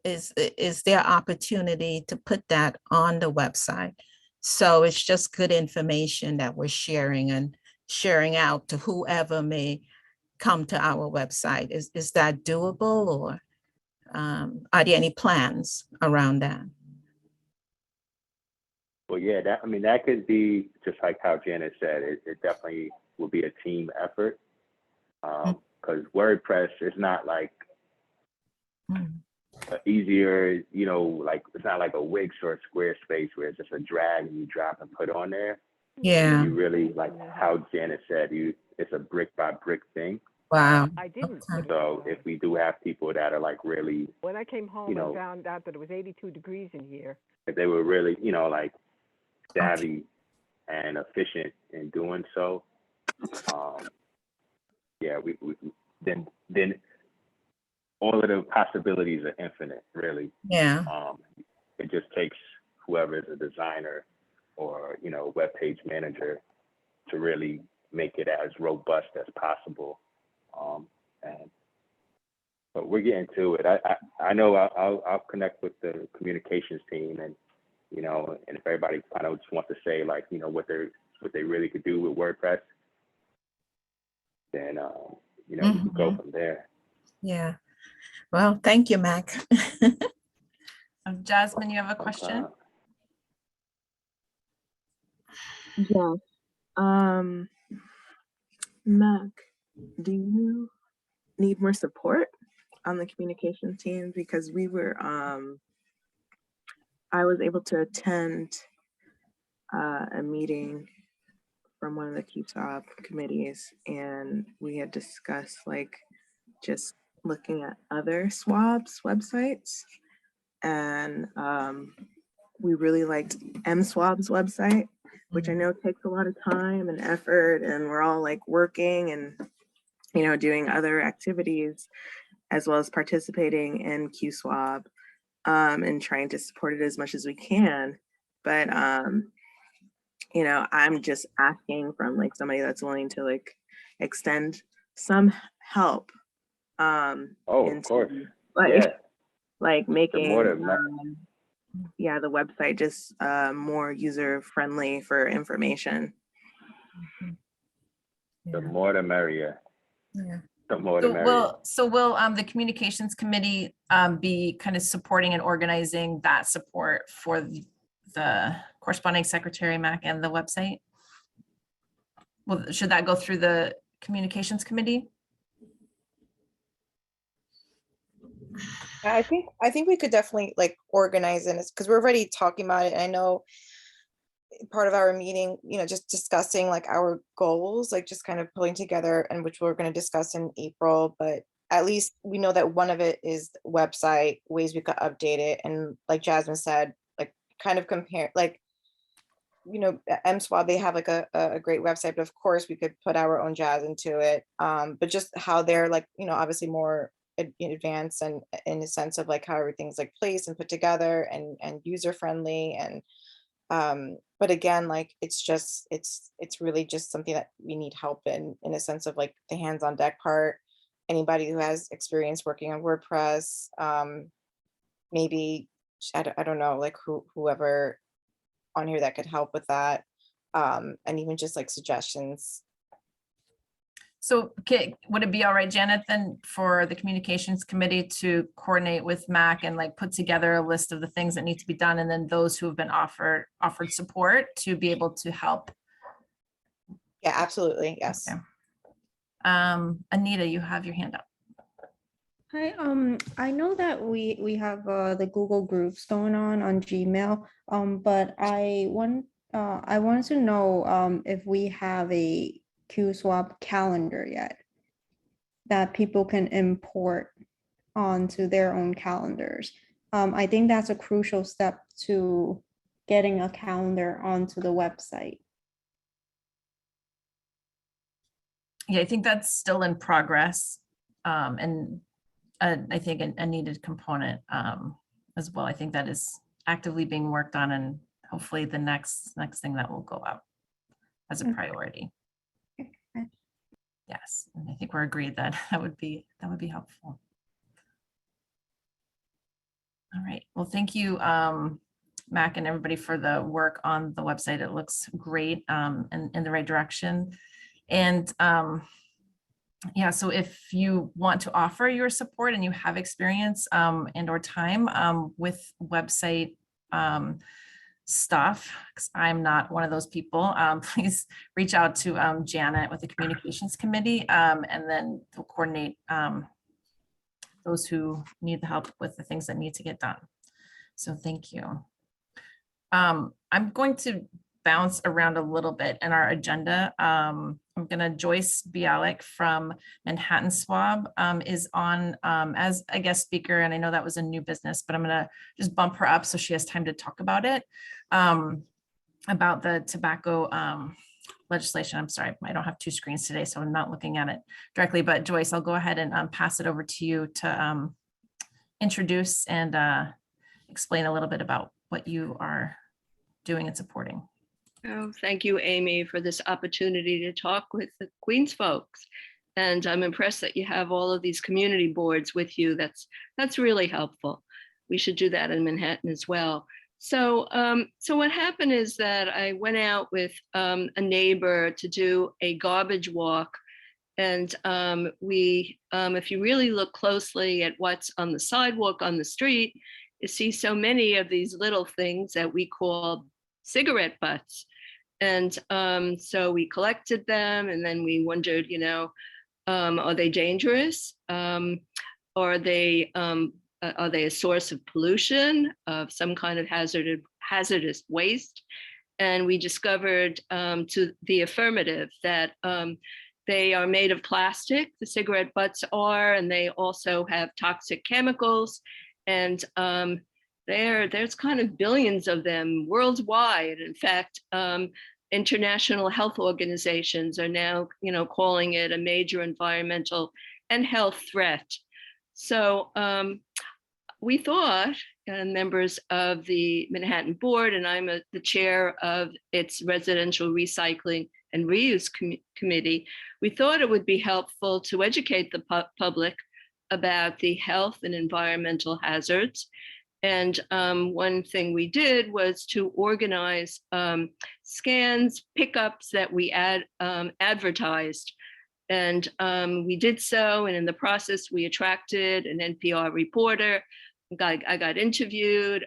Speaker 3: Is there opportunity to put that on the website? So it's just good information that we're sharing and sharing out to whoever may come to our website. Is that doable, or are there any plans around that?
Speaker 6: Well, yeah, that could be just like how Janet said, it definitely will be a team effort. Because WordPress is not like easier, like it's not like a Wix or a Squarespace where it's just a drag and you drop and put on there.
Speaker 3: Yeah.
Speaker 6: You really, like how Janet said, it's a brick by brick thing.
Speaker 3: Wow.
Speaker 11: I didn't.
Speaker 6: So if we do have people that are like really,
Speaker 11: When I came home and found out that it was 82 degrees in here.
Speaker 6: if they were really, like savvy and efficient in doing so, yeah, we then all of the possibilities are infinite, really.
Speaker 3: Yeah.
Speaker 6: It just takes whoever is a designer or, web page manager to really make it as robust as possible. But we're getting to it. I know I'll connect with the communications team, and and if everybody kind of just wants to say like what they really could do with WordPress, then we can go from there.
Speaker 3: Yeah. Well, thank you, Mac.
Speaker 1: Jasmine, you have a question?
Speaker 14: Yes. Mac, do you need more support on the communications team? Because I was able to attend a meeting from one of the QSOB committees, and we had discussed like just looking at other SWAB's websites, and we really liked MSWAB's website, which I know takes a lot of time and effort, and we're all like working and doing other activities as well as participating in QSWAB and trying to support it as much as we can. But I'm just asking from like somebody that's willing to like extend some help
Speaker 6: Of course.
Speaker 14: Like making
Speaker 6: the
Speaker 14: the website just more user friendly for information.
Speaker 6: The more the merrier.
Speaker 3: Yeah.
Speaker 6: The more the merrier.
Speaker 1: So will the communications committee be kind of supporting and organizing that support for the corresponding secretary, Mac, and the website? Well, should that go through the communications committee?
Speaker 2: I think we could definitely like organize it, because we're already talking about it. And I know part of our meeting, just discussing like our goals, like just kind of pulling together, and which we're going to discuss in April. But at least we know that one of it is the website, ways we could update it. And like Jasmine said, like kind of compare, like, MSWAB, they have like a great website, but of course we could put our own jazz into it. But just how they're like, obviously more advanced, and in the sense of like how everything's like placed and put together and user friendly. And but again, like it's really just something that we need help in a sense of like the hands-on deck part. Anybody who has experience working on WordPress, maybe I don't know, like whoever on here that could help with that, and even just like suggestions.
Speaker 1: So would it be all right, Janet, then for the communications committee to coordinate with Mac and like put together a list of the things that need to be done, and then those who have been offered support to be able to help?
Speaker 2: Yeah, absolutely. Yes.
Speaker 1: Okay. Anita, you have your hand up.
Speaker 17: Hi, I know that we have the Google groups going on Gmail, but I wanted to know if we have a QSWAB calendar yet that people can import onto their own calendars. I think that's a crucial step to getting a calendar onto the website?
Speaker 1: Yeah, I think that's still in progress. And I think a needed component as well. I think that is actively being worked on, and hopefully the next thing that will go out as a priority. Yes, and I think we're agreed that that would be helpful. All right, well, thank you, Mac, and everybody for the work on the website. It looks great and in the right direction. And yeah, so if you want to offer your support and you have experience and or time with website stuff, because I'm not one of those people, please reach out to Janet with the communications committee, and then we'll coordinate those who need the help with the things that need to get done. So thank you. I'm going to bounce around a little bit in our agenda. I'm gonna, Joyce Bialik from Manhattan SWAB is on as a guest speaker, and I know that was a new business, but I'm gonna just bump her up so she has time to talk about it, about the tobacco legislation. I'm sorry, I don't have two screens today, so I'm not looking at it directly, but Joyce, I'll go ahead and pass it over to you to introduce and explain a little bit about what you are doing and supporting.
Speaker 15: Oh, thank you, Amy, for this opportunity to talk with the Queens folks. And I'm impressed that you have all of these community boards with you. That's really helpful. We should do that in Manhattan as well. So, so what happened is that I went out with a neighbor to do a garbage walk. And if you really look closely at what's on the sidewalk on the street, you see so many of these little things that we call cigarette butts. And so we collected them, and then we wondered, are they dangerous? Are they a source of pollution, of some kind of hazardous waste? And we discovered to the affirmative that they are made of plastic, the cigarette butts are, and they also have toxic chemicals. And there's kind of billions of them worldwide. In fact, international health organizations are now, calling it a major environmental and health threat. So we thought, and members of the Manhattan board, and I'm the chair of its residential recycling and reuse committee, we thought it would be helpful to educate the public about the health and environmental hazards. And one thing we did was to organize scans, pickups that we advertised. And we did so, and in the process, we attracted an NPR reporter. I got interviewed.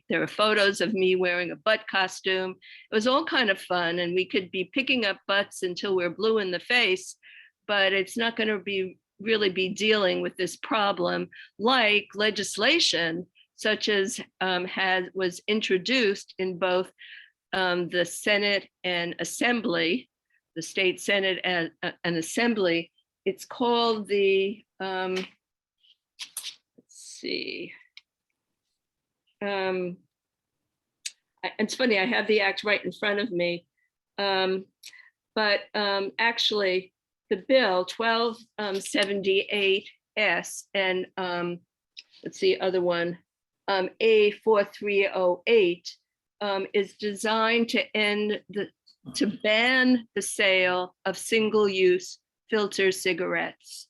Speaker 15: There are photos of me wearing a butt costume. It was all kind of fun, and we could be picking up butts until we're blue in the face, but it's not going to really be dealing with this problem like legislation such as was introduced in both the Senate and Assembly, the state Senate and Assembly. It's called the, let's see. It's funny, I have the act right in front of me. But actually, the bill 1278S and let's see, other one, A4308 is designed to ban the sale of single-use filter cigarettes.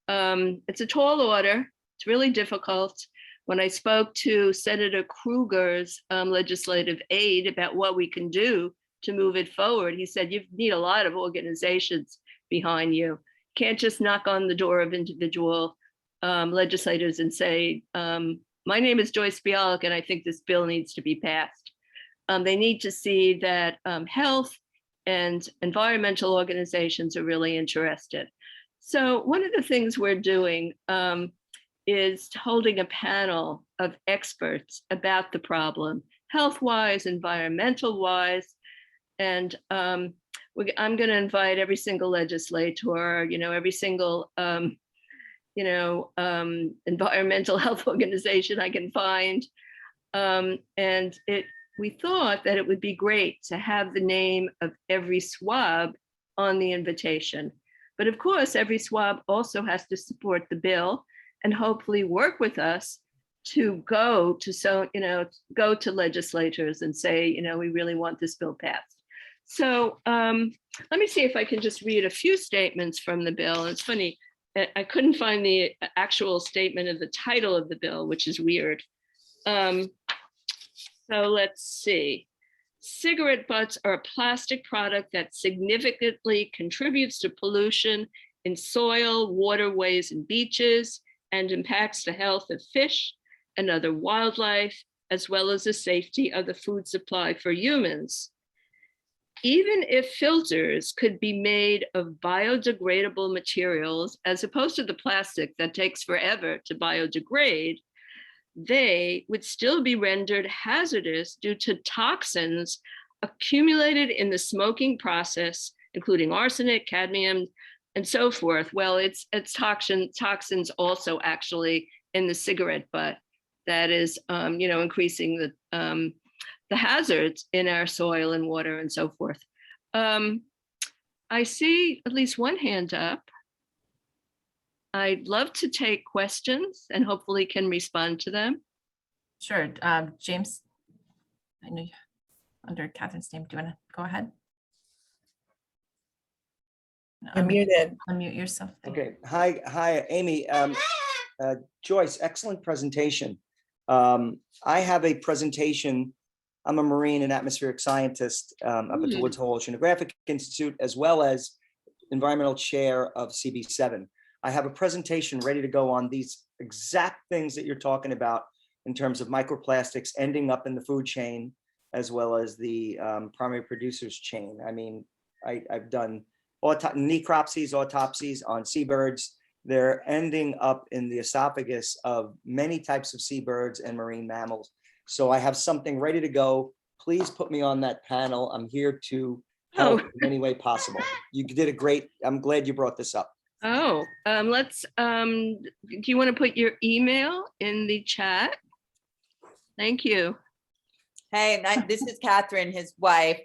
Speaker 15: It's a tall order. It's really difficult. When I spoke to Senator Kruger's legislative aide about what we can do to move it forward, he said, you need a lot of organizations behind you. You can't just knock on the door of individual legislators and say, my name is Joyce Bialik, and I think this bill needs to be passed. They need to see that health and environmental organizations are really interested. So one of the things we're doing is holding a panel of experts about the problem, health-wise, environmental-wise, and I'm going to invite every single legislator, every single environmental health organization I can find. And we thought that it would be great to have the name of every SWAB on the invitation. But of course, every SWAB also has to support the bill and hopefully work with us to go to legislators and say, we really want this bill passed. So let me see if I can just read a few statements from the bill. It's funny, I couldn't find the actual statement of the title of the bill, which is weird. So let's see. Cigarette butts are a plastic product that significantly contributes to pollution in soil, waterways, and beaches, and impacts the health of fish and other wildlife, as well as the safety of the food supply for humans. Even if filters could be made of biodegradable materials, as opposed to the plastic that takes forever to biodegrade, they would still be rendered hazardous due to toxins accumulated in the smoking process, including arsenic, cadmium, and so forth. Well, it's toxins also actually in the cigarette butt that is, increasing the hazards in our soil and water and so forth. I see at least one hand up. I'd love to take questions and hopefully can respond to them.
Speaker 1: Sure. James, I know you under Catherine's name. Do you want to go ahead?
Speaker 3: You're muted.
Speaker 1: Unmute yourself.
Speaker 18: Okay. Hi, Amy. Joyce, excellent presentation. I have a presentation. I'm a marine and atmospheric scientist up at the Woods Hole Oceanographic Institute, as well as environmental chair of CB7. I have a presentation ready to go on these exact things that you're talking about in terms of microplastics ending up in the food chain, as well as the primary producers chain. I mean, I've done necropsies, autopsies on seabirds. They're ending up in the esophagus of many types of seabirds and marine mammals. So I have something ready to go. Please put me on that panel. I'm here to help in any way possible. You did a great, I'm glad you brought this up.
Speaker 15: Oh, do you want to put your email in the chat? Thank you.
Speaker 8: Hey, this is Catherine, his wife,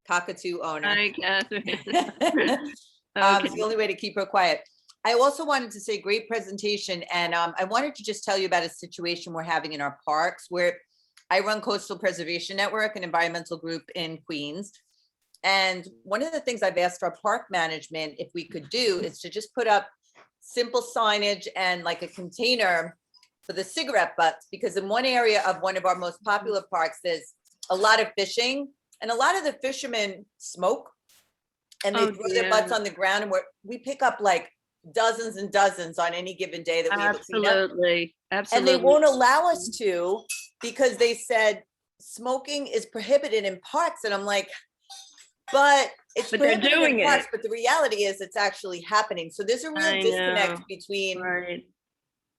Speaker 8: cockatoo owner.
Speaker 15: Hi, Catherine.
Speaker 8: It's the only way to keep her quiet. I also wanted to say great presentation. And I wanted to just tell you about a situation we're having in our parks where I run Coastal Preservation Network, an environmental group in Queens. And one of the things I've asked our park management if we could do is to just put up simple signage and like a container for the cigarette butts, because in one area of one of our most popular parks, there's a lot of fishing and a lot of the fishermen smoke and they throw their butts on the ground, and we pick up like dozens and dozens on any given day that we have to clean up.
Speaker 15: Absolutely.
Speaker 8: And they won't allow us to because they said smoking is prohibited in parks. And I'm like, but it's
Speaker 15: they're
Speaker 8: prohibited
Speaker 15: doing
Speaker 8: in parks,
Speaker 15: it.
Speaker 8: but the reality is it's actually happening. So there's a real disconnect between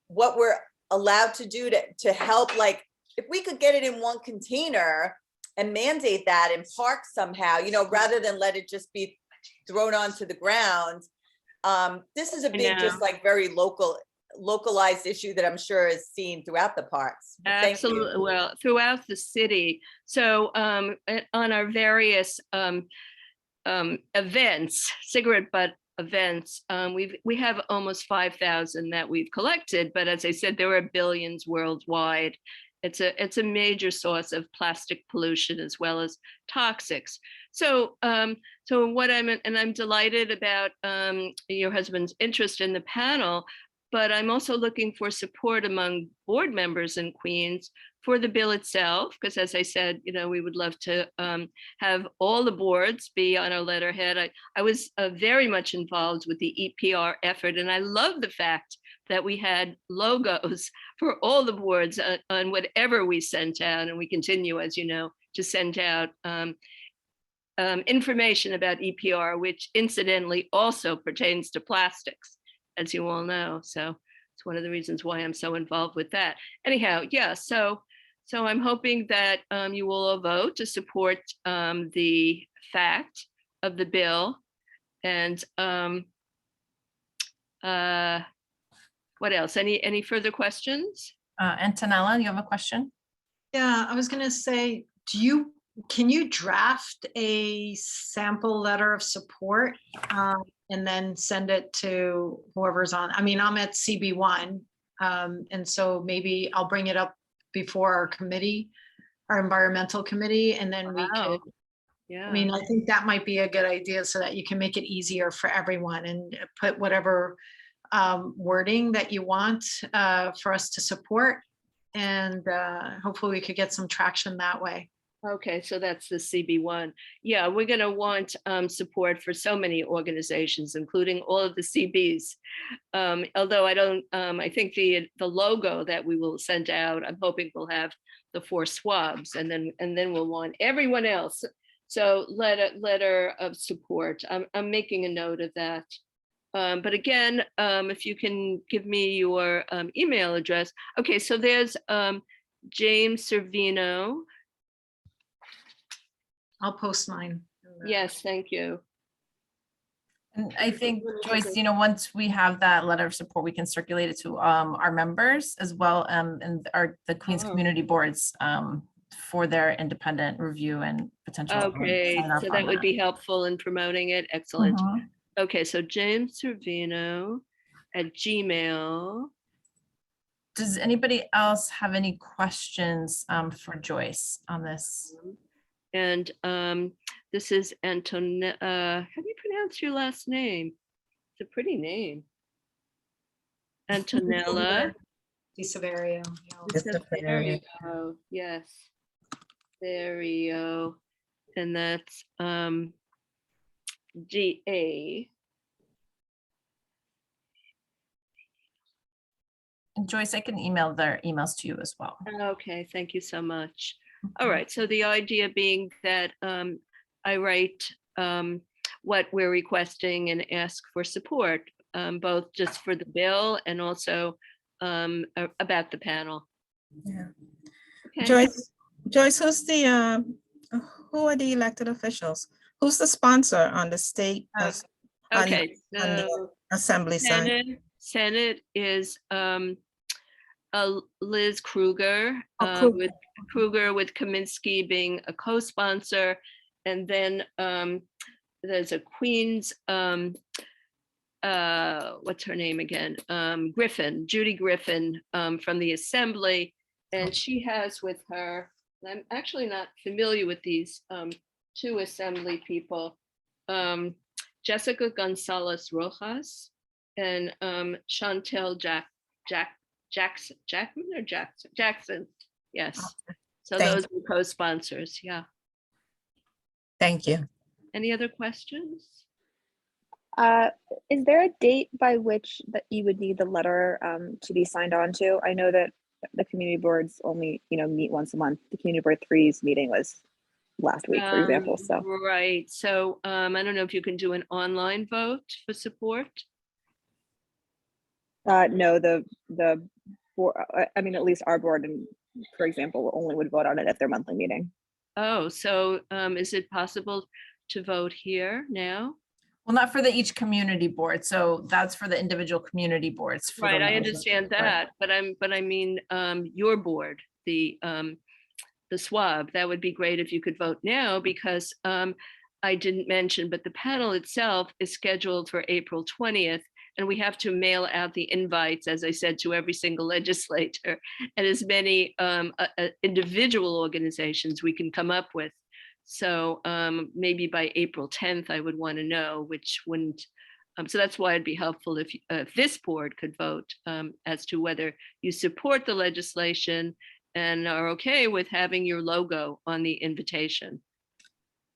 Speaker 8: what we're allowed to do to help. Like if we could get it in one container and mandate that in parks somehow, rather than let it just be thrown onto the ground. This is a big, just like very localized issue that I'm sure is seen throughout the parks.
Speaker 15: Absolutely. Well, throughout the city. So on our various events, cigarette butt events, we have almost 5,000 that we've collected. But as I said, there are billions worldwide. It's a major source of plastic pollution as well as toxics. So what I'm delighted about your husband's interest in the panel, but I'm also looking for support among board members in Queens for the bill itself, because as I said, we would love to have all the boards be on our letterhead. I was very much involved with the EPR effort, and I love the fact that we had logos for all the boards on whatever we sent out, and we continue, as you know, to send out information about EPR, which incidentally also pertains to plastics, as you all know. So it's one of the reasons why I'm so involved with that. Anyhow, yeah, so I'm hoping that you will all vote to support the fact of the bill. And what else? Any further questions?
Speaker 1: Antonella, you have a question?
Speaker 19: Yeah, I was gonna say, can you draft a sample letter of support? And then send it to whoever's on, I mean, I'm at CB1. And so maybe I'll bring it up before our committee, our environmental committee, and then we could,
Speaker 15: Yeah.
Speaker 19: I mean, I think that might be a good idea so that you can make it easier for everyone and put whatever wording that you want for us to support. And hopefully we could get some traction that way.
Speaker 15: Okay, so that's the CB1. Yeah, we're going to want support for so many organizations, including all of the CBs. Although I don't, I think the logo that we will send out, I'm hoping we'll have the 4 SWABs, and then we'll want everyone else. So letter of support. I'm making a note of that. But again, if you can give me your email address. Okay, so there's James Servino.
Speaker 19: I'll post mine.
Speaker 15: Yes, thank you.
Speaker 1: And I think, Joyce, once we have that letter of support, we can circulate it to our members as well, and the Queens Community Boards for their independent review and potential.
Speaker 15: Okay,
Speaker 1: sign-off
Speaker 15: so
Speaker 1: on
Speaker 15: that would be helpful in promoting it. Excellent.
Speaker 1: Mhm.
Speaker 15: Okay, so James Servino at Gmail.
Speaker 1: Does anybody else have any questions for Joyce on this?
Speaker 15: And this is Antonella. How do you pronounce your last name? It's a pretty name. Antonella
Speaker 19: Di Severio.
Speaker 15: Severio. Yes. Severio. And that's GA.
Speaker 1: And Joyce, I can email their emails to you as well.
Speaker 15: Okay, thank you so much. All right, so the idea being that I write what we're requesting and ask for support, both just for the bill and also about the panel.
Speaker 3: Yeah.
Speaker 15: Okay.
Speaker 3: Joyce, who are the elected officials? Who's the sponsor on the state?
Speaker 15: Okay,
Speaker 3: on the
Speaker 15: so
Speaker 3: assembly side?
Speaker 15: Senate is Liz Kruger, with Kruger with Kaminsky being a co-sponsor, and then there's a Queens, what's her name again? Griffin, Judy Griffin, from the Assembly, and she has with her, I'm actually not familiar with these 2 Assembly people, Jessica Gonzalez Rojas and Chantel Jackson. Yes. So those are co-sponsors. Yeah.
Speaker 3: Thank you.
Speaker 15: Any other questions?
Speaker 20: Is there a date by which that you would need the letter to be signed on to? I know that the community boards only, meet once a month. The community board 3's meeting was last week, for example. So
Speaker 15: right. So I don't know if you can do an online vote for support.
Speaker 20: no, the board, I mean, at least our board, and for example, only would vote on it at their monthly meeting.
Speaker 15: Oh, so is it possible to vote here now?
Speaker 1: Well, not for each community board. So that's for the individual community boards.
Speaker 15: Right, I understand that, but I mean, your board, the SWAB, that would be great if you could vote now, because I didn't mention, but the panel itself is scheduled for April 20th, and we have to mail out the invites, as I said, to every single legislator and as many individual organizations we can come up with. So maybe by April 10th, I would want to know which wouldn't. So that's why it'd be helpful if this board could vote as to whether you support the legislation and are okay with having your logo on the invitation.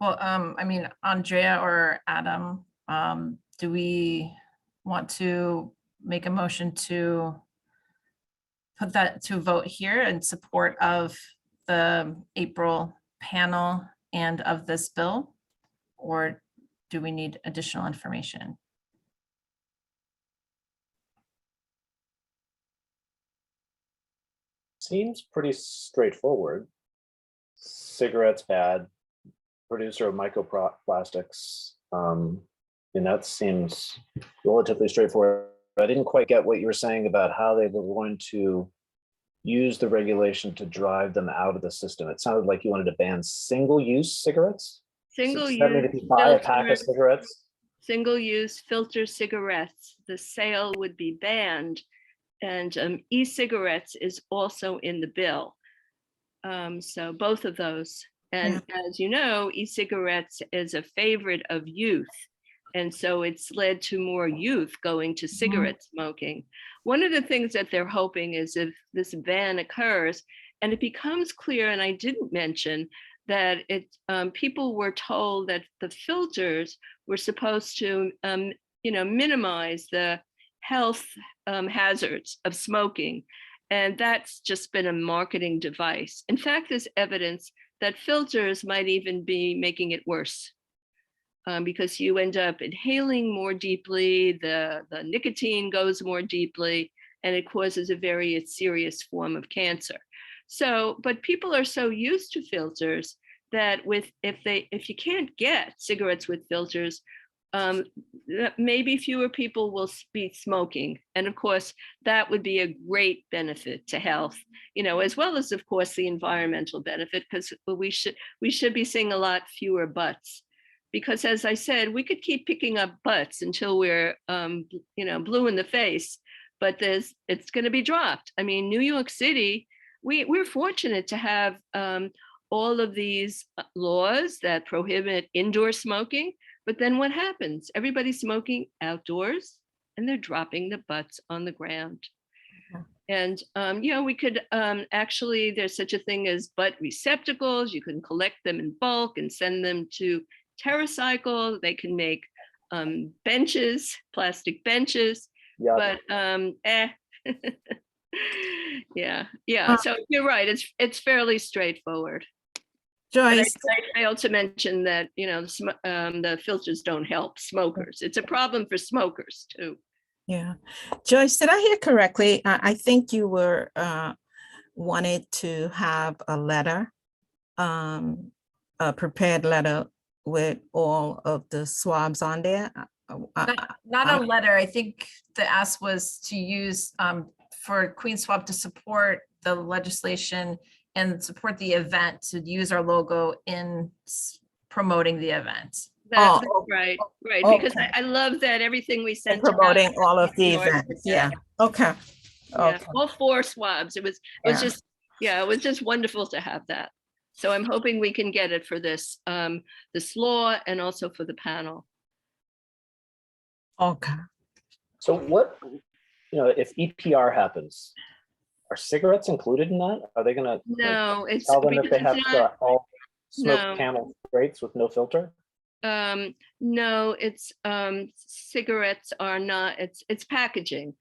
Speaker 1: Well, I mean, Andrea or Adam, do we want to make a motion to put that to vote here in support of the April panel and of this bill? Or do we need additional information?
Speaker 21: Seems pretty straightforward. Cigarettes bad, producer of microplastics. And that seems relatively straightforward. I didn't quite get what you were saying about how they were going to use the regulation to drive them out of the system? It sounded like you wanted to ban single-use cigarettes.
Speaker 15: Single
Speaker 21: Does that mean
Speaker 15: use
Speaker 21: if you buy a pack of
Speaker 15: filter,
Speaker 21: cigarettes?
Speaker 15: single use filter cigarettes, the sale would be banned. And e-cigarettes is also in the bill. So both of those. And as you know, e-cigarettes is a favorite of youth. And so it's led to more youth going to cigarette smoking. One of the things that they're hoping is if this ban occurs and it becomes clear, and I didn't mention that people were told that the filters were supposed to, minimize the health hazards of smoking. And that's just been a marketing device. In fact, there's evidence that filters might even be making it worse. Because you end up inhaling more deeply, the nicotine goes more deeply, and it causes a very serious form of cancer. So, but people are so used to filters that if you can't get cigarettes with filters, maybe fewer people will be smoking. And of course, that would be a great benefit to health, as well as, of course, the environmental benefit, because we should be seeing a lot fewer butts. Because as I said, we could keep picking up butts until we're, blue in the face, but it's going to be dropped. I mean, New York City, we're fortunate to have all of these laws that prohibit indoor smoking. But then what happens? Everybody's smoking outdoors and they're dropping the butts on the ground. And, we could actually, there's such a thing as butt receptacles. You can collect them in bulk and send them to TerraCycle. They can make benches, plastic benches, but yeah. So you're right. It's fairly straightforward.
Speaker 3: Joyce,
Speaker 15: But I failed to mention that the filters don't help smokers. It's a problem for smokers too.
Speaker 3: Yeah, Joyce, did I hear correctly? I think you were wanted to have a letter, a prepared letter with all of the SWABs on there.
Speaker 1: Not a letter. I think the ask was to use for Queen SWAB to support the legislation and support the event, to use our logo in promoting the event.
Speaker 15: That's right. Because I love that everything we sent
Speaker 3: promoting
Speaker 15: out,
Speaker 3: all of the events. Yeah. Okay.
Speaker 15: Yeah. All 4 SWABs. It was just wonderful to have that. So I'm hoping we can get it for this law and also for the panel.
Speaker 3: Okay.
Speaker 21: So what, if EPR happens, are cigarettes included in that? Are they gonna tell them if they have to all smoke Camel straights with no filter?
Speaker 15: No, it's cigarettes are not, it's packaging.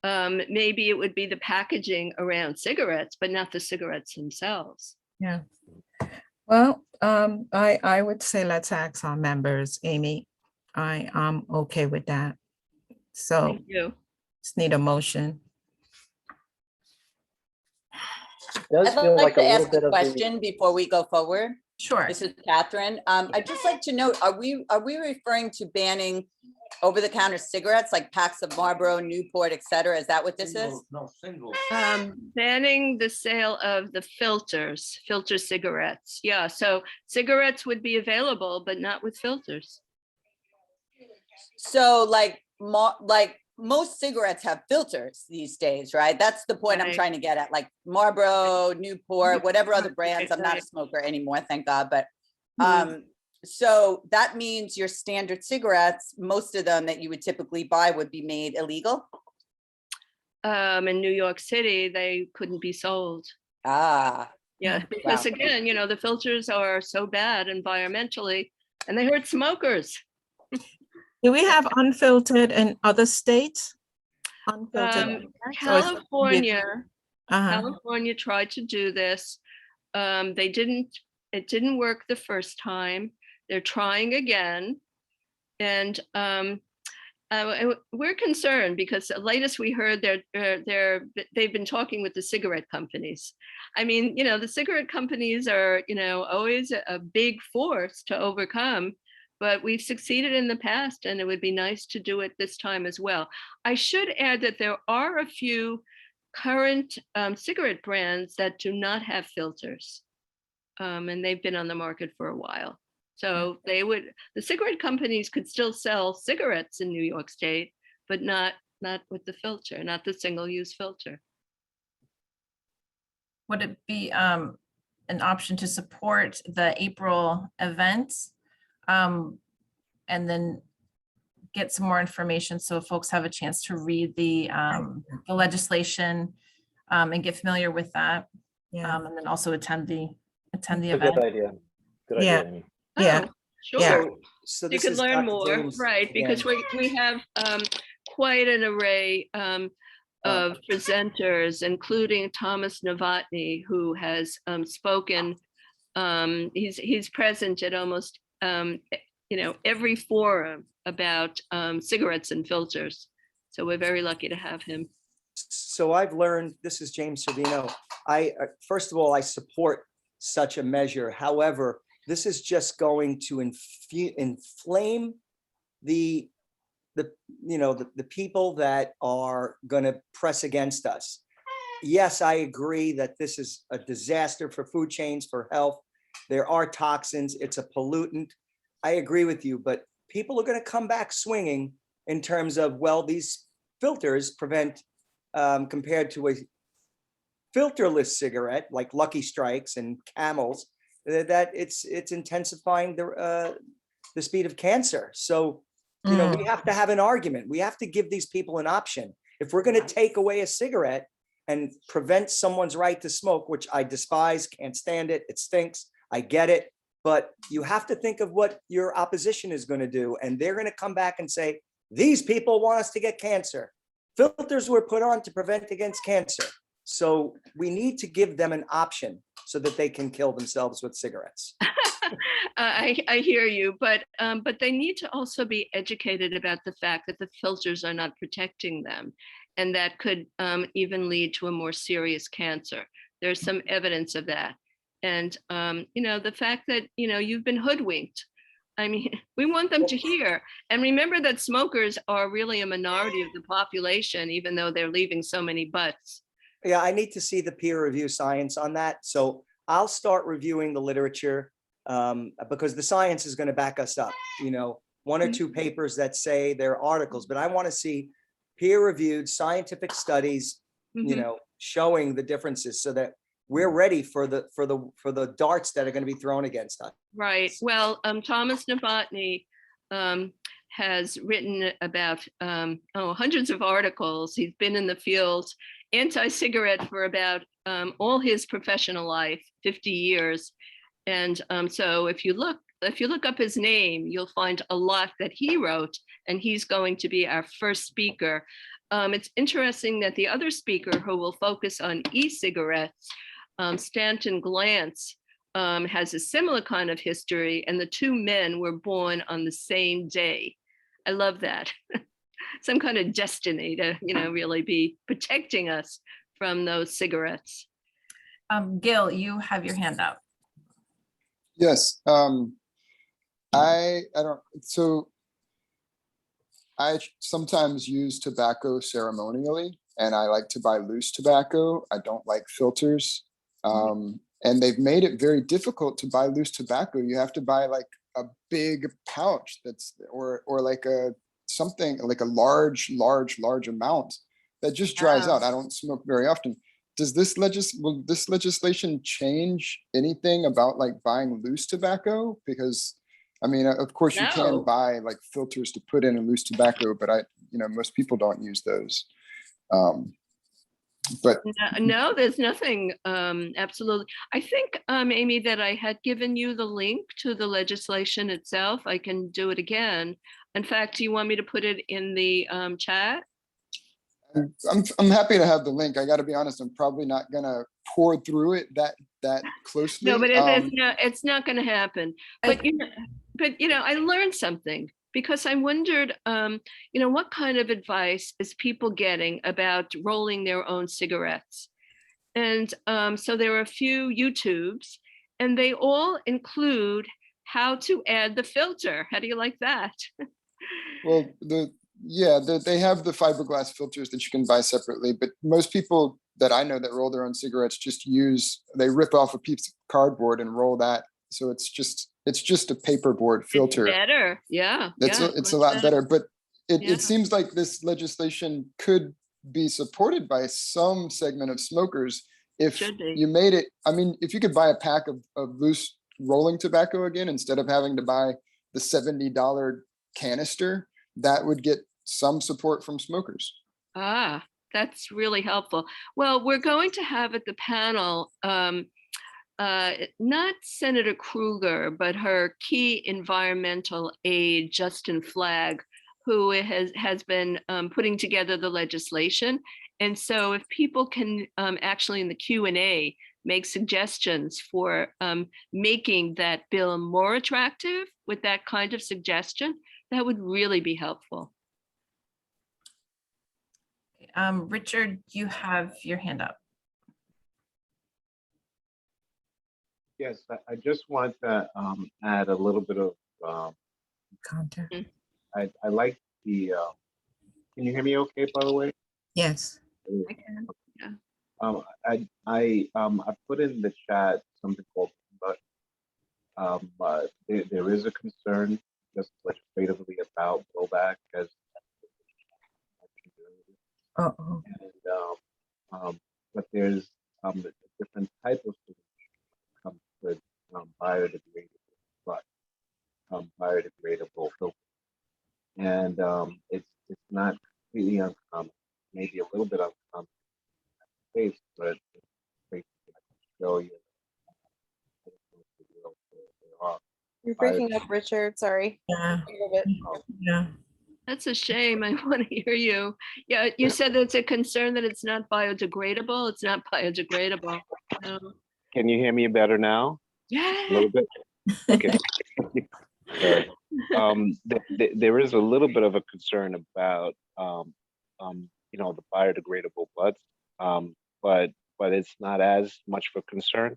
Speaker 15: Maybe it would be the packaging around cigarettes, but not the cigarettes themselves.
Speaker 3: Yeah. Well, I would say let's ask our members, Amy. I'm okay with that. So
Speaker 15: Thank you.
Speaker 3: just need a motion.
Speaker 8: I'd like to ask a question before we go forward.
Speaker 1: Sure.
Speaker 8: This is Catherine. I'd just like to know, are we referring to banning over-the-counter cigarettes like packs of Marlboro, Newport, et cetera? Is that what this is?
Speaker 18: No, single.
Speaker 15: Banning the sale of the filter cigarettes. Yeah, so cigarettes would be available, but not with filters.
Speaker 8: So like most cigarettes have filters these days, right? That's the point I'm trying to get at, like Marlboro, Newport, whatever other brands. I'm not a smoker anymore, thank God. But so that means your standard cigarettes, most of them that you would typically buy would be made illegal?
Speaker 15: In New York City, they couldn't be sold.
Speaker 8: Ah.
Speaker 15: Yeah, because again, the filters are so bad environmentally and they hurt smokers.
Speaker 3: Do we have unfiltered in other states?
Speaker 15: California tried to do this. It didn't work the first time. They're trying again. And we're concerned because the latest we heard they've been talking with the cigarette companies. I mean, the cigarette companies are, always a big force to overcome. But we've succeeded in the past, and it would be nice to do it this time as well. I should add that there are a few current cigarette brands that do not have filters. And they've been on the market for a while. So the cigarette companies could still sell cigarettes in New York State, but not with the filter, not the single-use filter.
Speaker 1: Would it be an option to support the April event? And then get some more information so folks have a chance to read the legislation and get familiar with that. And then also attend the
Speaker 21: It's a
Speaker 1: event.
Speaker 21: good idea. Good
Speaker 3: Yeah.
Speaker 21: idea, Amy.
Speaker 3: Yeah.
Speaker 15: Sure.
Speaker 18: So
Speaker 15: You
Speaker 18: this
Speaker 15: could
Speaker 18: is
Speaker 15: learn
Speaker 18: Dr.
Speaker 15: more,
Speaker 18: James
Speaker 15: right? Because
Speaker 18: again.
Speaker 15: we have quite an array of presenters, including Thomas Novotny, who has spoken. He's present at almost every forum about cigarettes and filters. So we're very lucky to have him.
Speaker 18: So I've learned, this is James Servino. First of all, I support such a measure. However, this is just going to inflame the people that are going to press against us. Yes, I agree that this is a disaster for food chains, for health. There are toxins, it's a pollutant. I agree with you, but people are going to come back swinging in terms of, well, these filters prevent, compared to a filterless cigarette like Lucky Strikes and Camels, that it's intensifying the speed of cancer. So, we have to have an argument. We have to give these people an option. If we're going to take away a cigarette and prevent someone's right to smoke, which I despise, can't stand it, it stinks, I get it, but you have to think of what your opposition is going to do. And they're going to come back and say, these people want us to get cancer. Filters were put on to prevent against cancer. So we need to give them an option so that they can kill themselves with cigarettes.
Speaker 15: I hear you, but they need to also be educated about the fact that the filters are not protecting them, and that could even lead to a more serious cancer. There's some evidence of that. And, the fact that, you've been hoodwinked. I mean, we want them to hear. And remember that smokers are really a minority of the population, even though they're leaving so many butts.
Speaker 18: Yeah, I need to see the peer review science on that. So I'll start reviewing the literature because the science is going to back us up. One or two papers that say they're articles, but I want to see peer-reviewed scientific studies, showing the differences so that we're ready for the darts that are going to be thrown against us.
Speaker 15: Right. Well, Thomas Novotny has written about hundreds of articles. He's been in the field anti-cigarette for about all his professional life, 50 years. And so if you look up his name, you'll find a lot that he wrote, and he's going to be our first speaker. It's interesting that the other speaker who will focus on e-cigarettes, Stanton Glantz, has a similar kind of history, and the two men were born on the same day. I love that. Some kind of destiny to, really be protecting us from those cigarettes.
Speaker 1: Gil, you have your hand up.
Speaker 16: Yes. I sometimes use tobacco ceremonially, and I like to buy loose tobacco. I don't like filters. And they've made it very difficult to buy loose tobacco. You have to buy like a big pouch or like something like a large amount that just dries out. I don't smoke very often. Will this legislation change anything about like buying loose tobacco? Because I mean, of course you can buy like filters to put in a loose tobacco, but most people don't use those. But
Speaker 15: no, there's nothing. Absolutely. I think, Amy, that I had given you the link to the legislation itself. I can do it again. In fact, do you want me to put it in the chat?
Speaker 16: I'm happy to have the link. I got to be honest, I'm probably not gonna pour through it that closely.
Speaker 15: No, but it's not going to happen. But I learned something, because I wondered, what kind of advice is people getting about rolling their own cigarettes? And so there are a few YouTubes, and they all include how to add the filter. How do you like that?
Speaker 16: Well, Yeah, they have the fiberglass filters that you can buy separately, but most people that I know that roll their own cigarettes just they rip off a piece of cardboard and roll that. So it's just a paperboard filter.
Speaker 15: Better, yeah.
Speaker 16: It's a lot better, but it seems like this legislation could be supported by some segment of smokers if you made it. I mean, if you could buy a pack of loose rolling tobacco again, instead of having to buy the $70 canister, that would get some support from smokers.
Speaker 15: Ah, that's really helpful. Well, we're going to have at the panel, not Senator Kruger, but her key environmental aide, Justin Flagg, who has been putting together the legislation. And so if people can actually in the Q&A make suggestions for making that bill more attractive with that kind of suggestion, that would really be helpful.
Speaker 1: Richard, you have your hand up.
Speaker 10: Yes, I just want to add a little bit of
Speaker 3: content.
Speaker 10: I like the. Can you hear me okay? By the way.
Speaker 3: Yes.
Speaker 15: I can. Yeah.
Speaker 10: I put in the chat something called, but there is a concern just legislatively about blowback as.
Speaker 3: Uh-oh.
Speaker 10: And but there's a different type of solution comes with biodegradable, but biodegradable filter, and it's not completely uncommon, maybe a little bit uncommon in the States, but it's basically like Australia.
Speaker 2: You're breaking up, Richard. Sorry.
Speaker 3: Yeah.
Speaker 2: A little bit.
Speaker 3: Yeah.
Speaker 15: That's a shame. I want to hear you. Yeah, you said that it's a concern that it's not biodegradable. It's not biodegradable. No.
Speaker 10: Can you hear me better now?
Speaker 15: Yeah.
Speaker 10: A little bit. Okay. There is a little bit of a concern about the biodegradable butts, but it's not as much of a concern.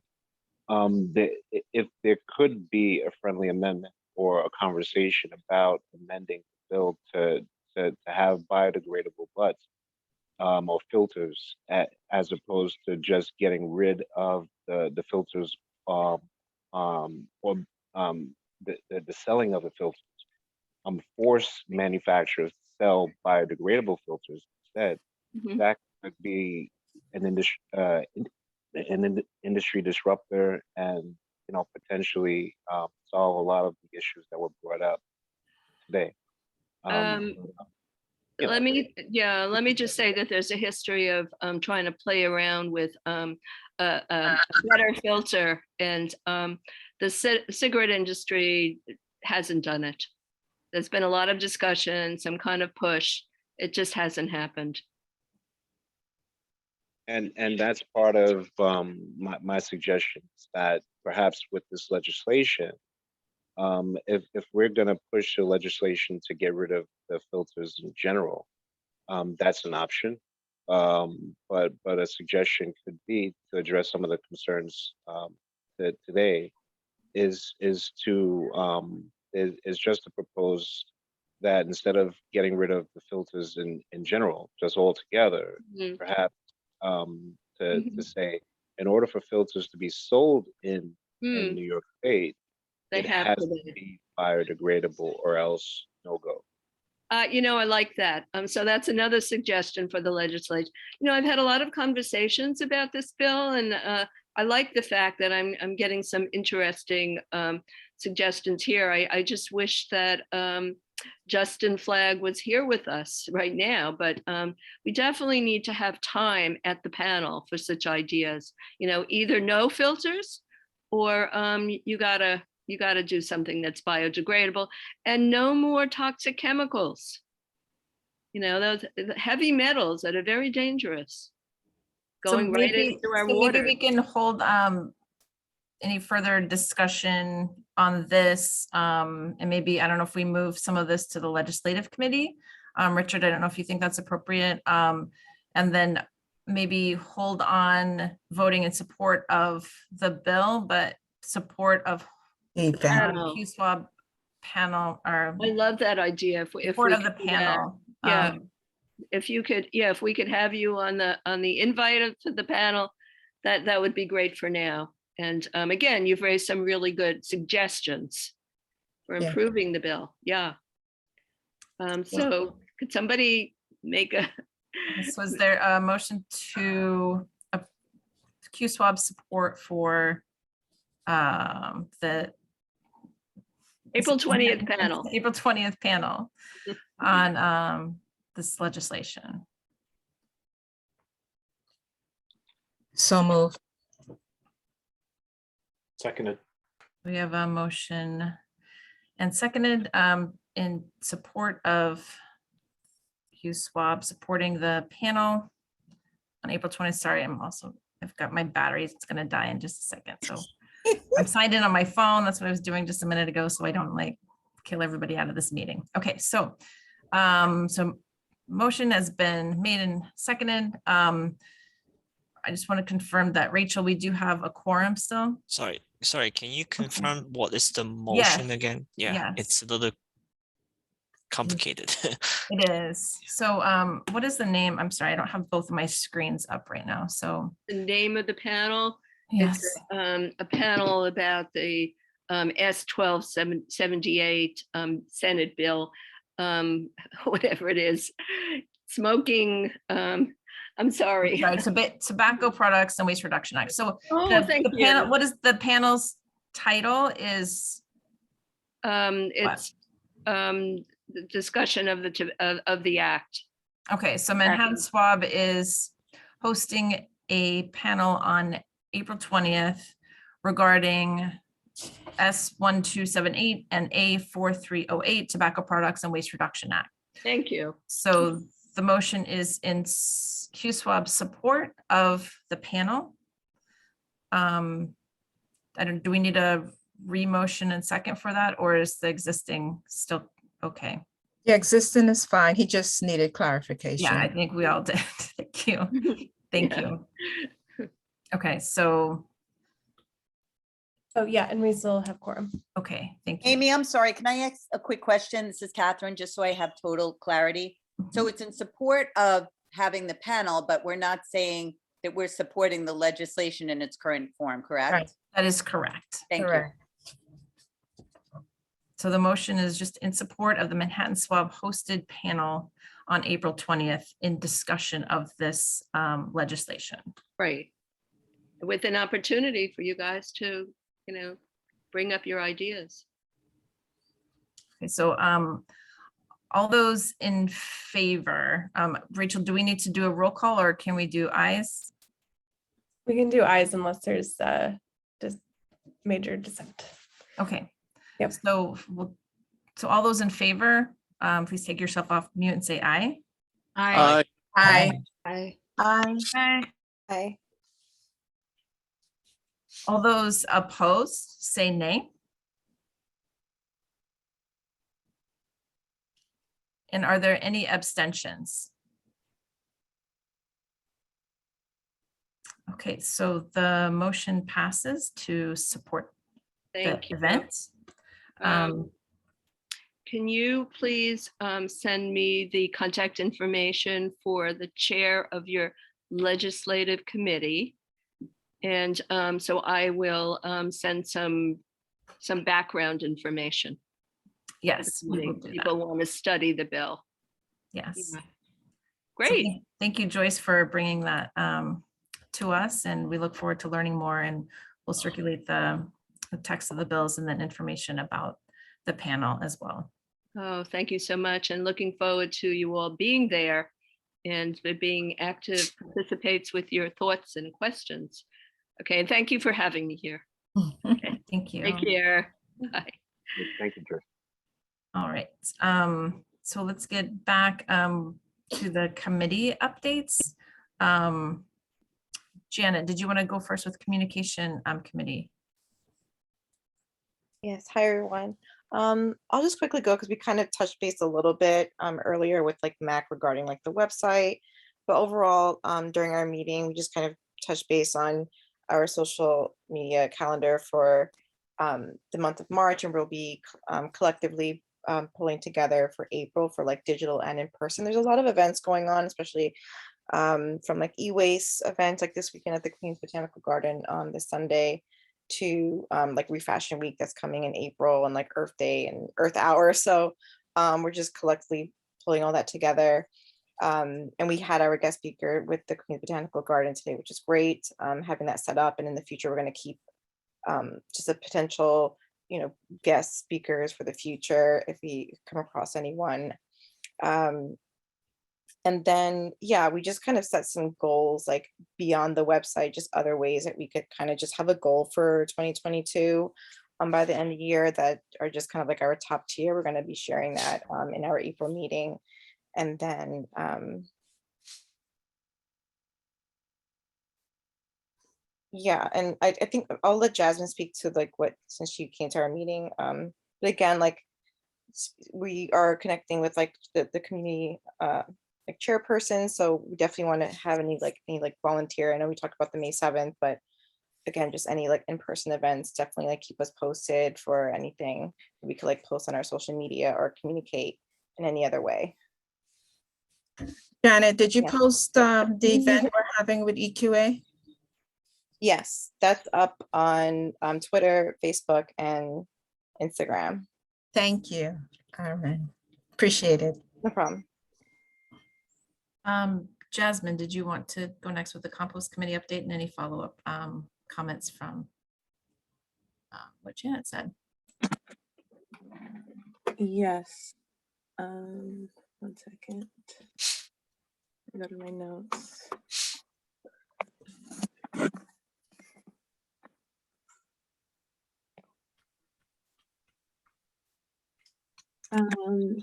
Speaker 10: If there could be a friendly amendment or a conversation about amending the bill to have biodegradable butts or filters as opposed to just getting rid of the filters or the selling of the filters, force manufacturers to sell biodegradable filters instead. That could be an industry disruptor, and potentially solve a lot of the issues that were brought up today.
Speaker 15: Let me just say that there's a history of trying to play around with a better filter, and the cigarette industry hasn't done it. There's been a lot of discussion, some kind of push. It just hasn't happened.
Speaker 10: And that's part of my suggestions, that perhaps with this legislation, if we're going to push the legislation to get rid of the filters in general, that's an option. But a suggestion could be to address some of the concerns that today is just to propose that instead of getting rid of the filters in general, just altogether, perhaps to say, in order for filters to be sold in New York State, it has to be biodegradable or else no go.
Speaker 15: I like that. So that's another suggestion for the legislature. I've had a lot of conversations about this bill, and I like the fact that I'm getting some interesting suggestions here. I just wish that Justin Flagg was here with us right now, but we definitely need to have time at the panel for such ideas. Either no filters, or you gotta do something that's biodegradable, and no more toxic chemicals. Those heavy metals that are very dangerous going right into our water.
Speaker 1: Maybe we can hold any further discussion on this, and maybe, I don't know if we move some of this to the legislative committee. Richard, I don't know if you think that's appropriate, and then maybe hold on voting in support of the bill, but support of SWAB panel, or
Speaker 15: I love that idea. If
Speaker 1: support
Speaker 15: we
Speaker 1: of the
Speaker 15: could do that.
Speaker 1: panel
Speaker 15: Yeah. If you could, yeah, if we could have you on the invite to the panel, that would be great for now. And again, you've raised some really good suggestions for
Speaker 3: Yeah.
Speaker 15: improving the bill. Yeah. So could somebody make a,
Speaker 1: So is there a motion to SWAB support for the
Speaker 15: April 20th panel?
Speaker 1: April 20th panel on this legislation.
Speaker 3: So moved.
Speaker 21: Seconded.
Speaker 1: We have a motion and seconded in support of SWAB supporting the panel on April 20th. Sorry, I've got my battery. It's going to die in just a second. So I'm signed in on my phone. That's what I was doing just a minute ago, so I don't like kill everybody out of this meeting. Okay, so motion has been made and seconded. I just want to confirm that, Rachel, we do have a quorum still.
Speaker 7: Sorry, can you confirm what is the motion again? Yeah,
Speaker 1: yes.
Speaker 7: it's a little complicated.
Speaker 1: It is. So what is the name? I'm sorry, I don't have both of my screens up right now. So
Speaker 15: the name of the panel?
Speaker 1: Yes.
Speaker 15: It's a panel about the S-1278 Senate bill, whatever it is, smoking, I'm sorry.
Speaker 1: Tobacco Products and Waste Reduction Act. So
Speaker 15: thank
Speaker 1: the
Speaker 15: you.
Speaker 1: panel, what is the panel's title is?
Speaker 15: It's the discussion of the act.
Speaker 1: Okay, so Manhattan SWAB is hosting a panel on April 20th regarding S-1278 and A-4308 Tobacco Products and Waste Reduction Act.
Speaker 15: Thank you.
Speaker 1: So the motion is in SWAB support of the panel. Do we need a re-motion and second for that, or is the existing still okay?
Speaker 3: Yeah, existing is fine. He just needed clarification.
Speaker 1: Yeah, I think we all did. Thank you. Thank you. Okay, so.
Speaker 12: Oh, yeah, and we still have quorum.
Speaker 1: Okay, thank you.
Speaker 8: Amy, I'm sorry. Can I ask a quick question? This is Catherine, just so I have total clarity. So it's in support of having the panel, but we're not saying that we're supporting the legislation in its current form, correct?
Speaker 1: Right, that is correct.
Speaker 8: Thank
Speaker 1: you. So the motion is just in support of the Manhattan SWAB hosted panel on April 20th in discussion of this legislation.
Speaker 15: Right. With an opportunity for you guys to, bring up your ideas.
Speaker 1: Okay, so all those in favor, Rachel, do we need to do a roll call or can we do ayes?
Speaker 12: We can do ayes unless there's just major dissent.
Speaker 1: Okay. Yep. So all those in favor, please take yourself off mute and say aye.
Speaker 19: Aye.
Speaker 3: Aye.
Speaker 15: Aye.
Speaker 19: Aye.
Speaker 2: Aye.
Speaker 1: All those opposed, say nay. And are there any abstentions? Okay, so the motion passes to support the event.
Speaker 15: Can you please send me the contact information for the chair of your legislative committee? And so I will send some background information.
Speaker 1: Yes, we will do
Speaker 15: people want to study the bill.
Speaker 1: Yes.
Speaker 15: Yeah. Great.
Speaker 1: So thank you, Joyce, for bringing that to us, and we look forward to learning more, and we'll circulate the text of the bills and then information about the panel as well.
Speaker 15: Oh, thank you so much, and looking forward to you all being there and being active participates with your thoughts and questions. Okay, and thank you for having me here. Okay.
Speaker 1: Thank you.
Speaker 15: Take care. Bye.
Speaker 10: Thank you, Joyce.
Speaker 1: All right, so let's get back to the committee updates. Janet, did you want to go first with communication committee?
Speaker 2: Yes, hi everyone. I'll just quickly go because we kind of touched base a little bit earlier with like Mac regarding like the website, but overall during our meeting we just kind of touched base on our social media calendar for the month of March, and we'll be collectively pulling together for April for like digital and in person. There's a lot of events going on, especially from like e-waste events like this weekend at the Queen's Botanical Garden on this Sunday to like Refashion Week that's coming in April and like Earth Day and Earth Hour. So we're just collectively pulling all that together. And we had our guest speaker with the Queen's Botanical Garden today, which is great, having that set up. And in the future, we're going to keep just a potential, you know, guest speakers for the future if we come across anyone. And then, yeah, we just kind of set some goals like beyond the website, just other ways that we could kind of just have a goal for 2022 by the end of the year that are just kind of like our top tier. We're going to be sharing that in our April meeting. And then, yeah, and I think I'll let Jasmine speak to like what, since she came to our meeting. But again, like we are connecting with like the community like chairperson. So we definitely want to have any volunteer. I know we talked about the May 7th, but again, just any like in-person events, definitely like keep us posted for anything we could like post on our social media or communicate in any other way.
Speaker 3: Janet, did you
Speaker 2: Yeah.
Speaker 3: post the event we're having with EQA?
Speaker 2: Yes, that's up on Twitter, Facebook, and Instagram.
Speaker 3: Thank you. All right. Appreciate it.
Speaker 2: No problem.
Speaker 1: Jasmine, did you want to go next with the compost committee update and any follow-up comments from what Janet said?
Speaker 14: Yes. 1 second. I go to my notes.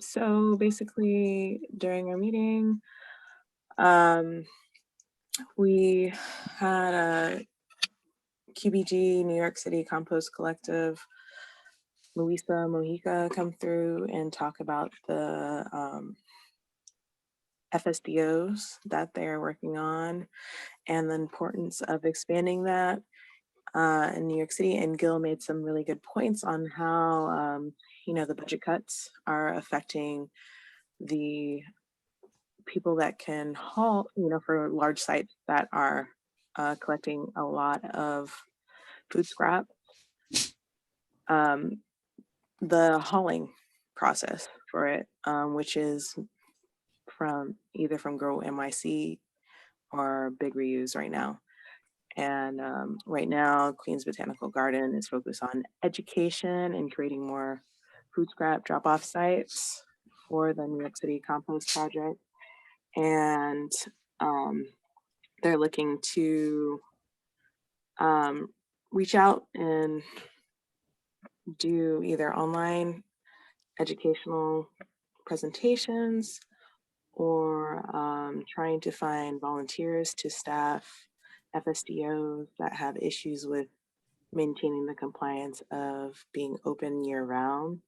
Speaker 14: So basically during our meeting, we had a QBG New York City Compost Collective, Luisa Mojica, come through and talk about the FSDOs that they're working on and the importance of expanding that in New York City. And Gil made some really good points on how, you know, the budget cuts are affecting the people that can haul, you know, for large sites that are collecting a lot of food scrap. The hauling process for it, which is either from Grow NYC or Big Reuse right now. And right now, Queen's Botanical Garden is focused on education and creating more food scrap drop-off sites for the New York City Compost Project. And they're looking to reach out and do either online educational presentations or trying to find volunteers to staff FSDOs that have issues with maintaining the compliance of being open year round.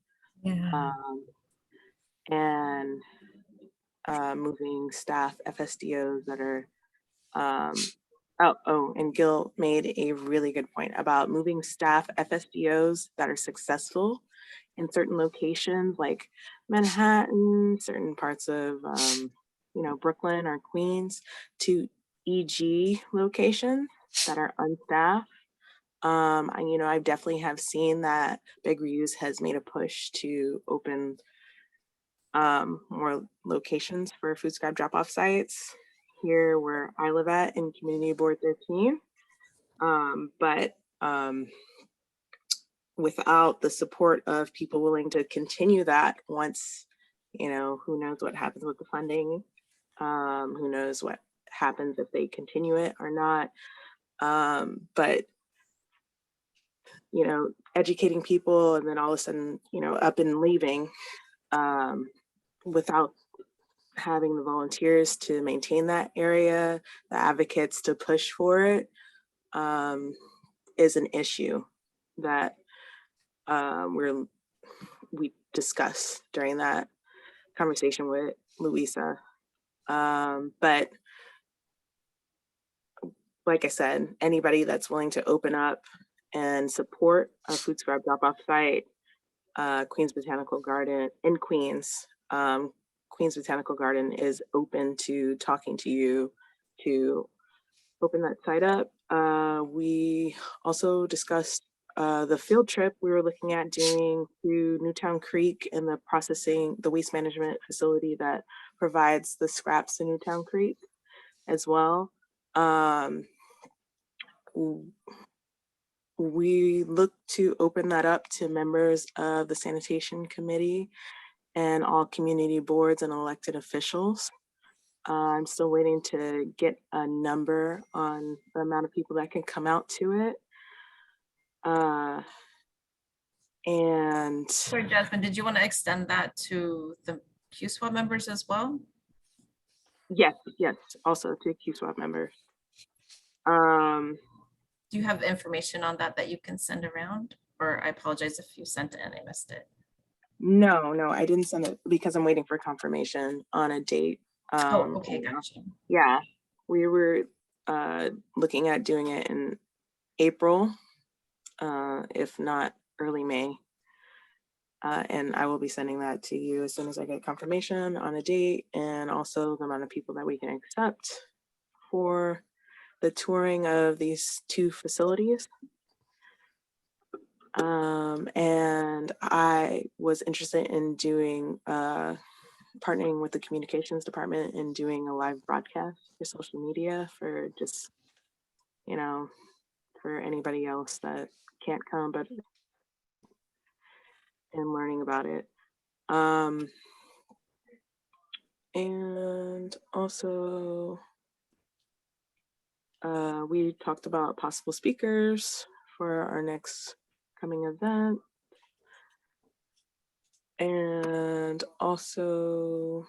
Speaker 3: Yeah.
Speaker 14: And moving staff FSDOs that are, and Gil made a really good point about moving staff FSDOs that are successful in certain locations like Manhattan, certain parts of, you know, Brooklyn or Queens to EG locations that are unstaffed. And, you know, I definitely have seen that Big Reuse has made a push to open more locations for food scrap drop-off sites here where I live at in Community Board 13. But without the support of people willing to continue that once, you know, who knows what happens with the funding, who knows what happens if they continue it or not. But, you know, educating people and then all of a sudden, you know, up and leaving without having the volunteers to maintain that area, the advocates to push for it, is an issue that we discussed during that conversation with Luisa. But like I said, anybody that's willing to open up and support a food scrap drop-off site Queens Botanical Garden in Queens. Queens Botanical Garden is open to talking to you to open that site up. We also discussed the field trip we were looking at doing to Newtown Creek and the waste management facility that provides the scraps to Newtown Creek as well. We look to open that up to members of the sanitation committee and all community boards and elected officials. I'm still waiting to get a number on the amount of people that can come out to it. And
Speaker 1: sorry, Jasmine, did you want to extend that to the QSWAB members as well?
Speaker 14: yes, also to QSWAB members.
Speaker 1: Do you have information on that you can send around? Or I apologize if you sent it and I missed it.
Speaker 14: No, I didn't send it because I'm waiting for confirmation on a date.
Speaker 1: Okay, gotcha.
Speaker 14: Yeah, we were looking at doing it in April, if not early May. And I will be sending that to you as soon as I get confirmation on a date and also the amount of people that we can accept for the touring of these 2 facilities. And I was interested in doing partnering with the communications department and doing a live broadcast for social media for just, for anybody else that can't come, but and learning about it. And also we talked about possible speakers for our next coming event. And also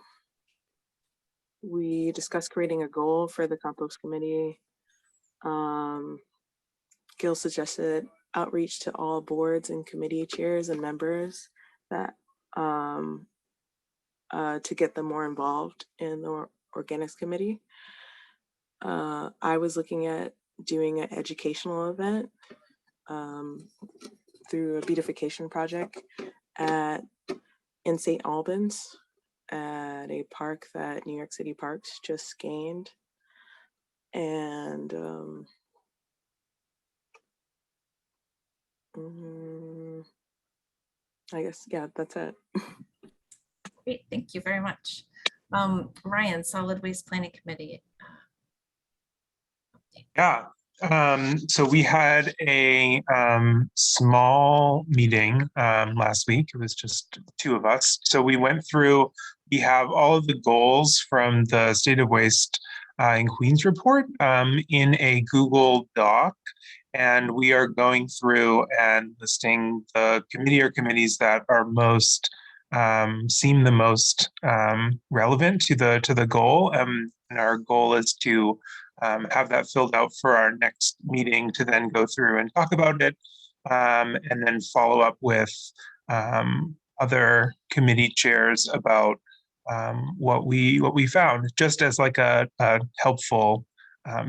Speaker 14: we discussed creating a goal for the compost committee. Gil suggested outreach to all boards and committee chairs and members that to get them more involved in the organics committee. I was looking at doing an educational event through a beautification project in St. Albans at a park that New York City Parks just gained. And I guess, yeah, that's it.
Speaker 1: Great, thank you very much. Ryan, Solid Waste Planning Committee.
Speaker 9: Yeah, so we had a small meeting last week. It was just 2 of us. So we went through, we have all of the goals from the State of Waste in Queens report in a Google Doc. And we are going through and listing the committee or committees that are most seem the most relevant to the goal. And our goal is to have that filled out for our next meeting to then go through and talk about it, and then follow up with other committee chairs about what we found, just as like a helpful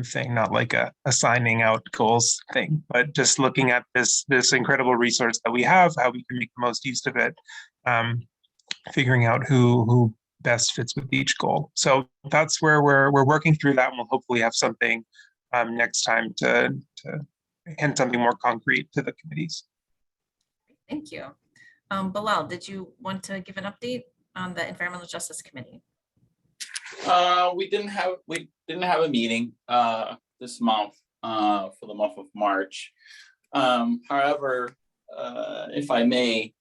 Speaker 9: thing, not like a assigning out goals thing, but just looking at this incredible resource that we have, how we can make the most use of it, figuring out who best fits with each goal. So that's where we're working through that, and we'll hopefully have something next time to hint something more concrete to the committees.
Speaker 1: Thank you. Bilal, did you want to give an update on the Environmental Justice Committee?
Speaker 13: We didn't have a meeting this month for the month of March. However, if I may,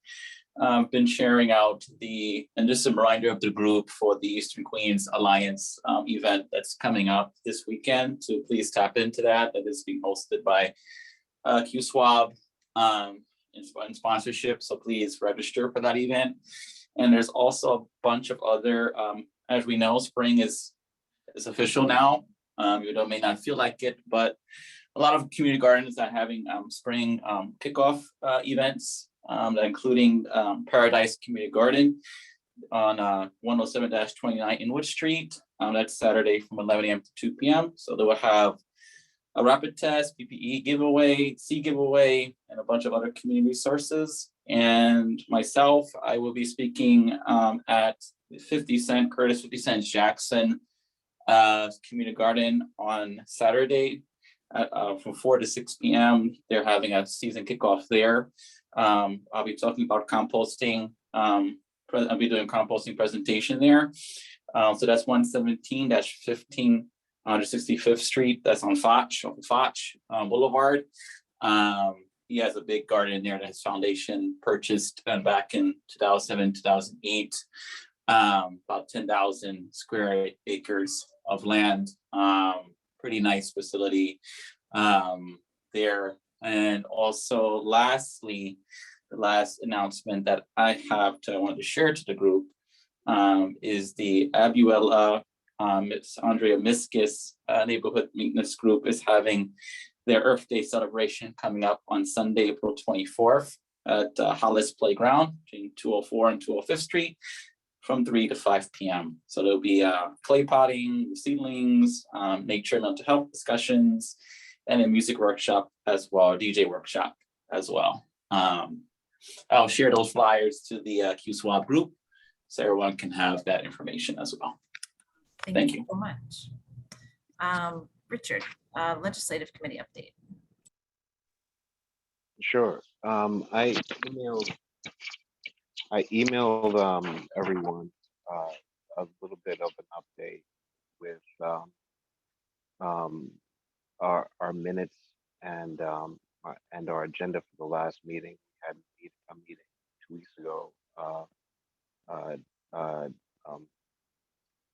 Speaker 13: been sharing out and just a reminder of the group for the Eastern Queens Alliance event that's coming up this weekend. So please tap into that. That is being hosted by QSWAB in sponsorship. So please register for that event. And there's also a bunch of other, as we know, spring is official now. Even though it may not feel like it, but a lot of community gardens are having spring kickoff events. Including Paradise Community Garden on 107-29 Inwood Street. That's Saturday from 11 a.m. to 2 p.m. So they will have a rapid test, PPE giveaway, seed giveaway, and a bunch of other community resources. And myself, I will be speaking at 50 Cent, Curtis 50 Cent Jackson Community Garden on Saturday from 4 to 6 p.m. They're having a season kickoff there. I'll be talking about composting. I'll be doing a composting presentation there. So that's 117-1565th Street. That's on Foch Boulevard. He has a big garden there that his foundation purchased back in 2007, 2008. About 10,000 square acres of land. Pretty nice facility there. And also lastly, the last announcement that I wanted to share to the group is the Abuela, it's Andrea Miskis Neighborhood Maintenance Group is having their Earth Day celebration coming up on Sunday, April 24th at Hollis Playground between 204 and 205th Street from 3 to 5 p.m. So there'll be clay potting, seedlings, nature and mental health discussions, and a music workshop as well, a DJ workshop as well. I'll share those flyers to the SWAB group so everyone can have that information as well. Thank you
Speaker 1: so much. Richard, Legislative Committee update.
Speaker 10: Sure. I emailed everyone a little bit of an update with our minutes and our agenda for the last meeting. We had a meeting 2 weeks ago,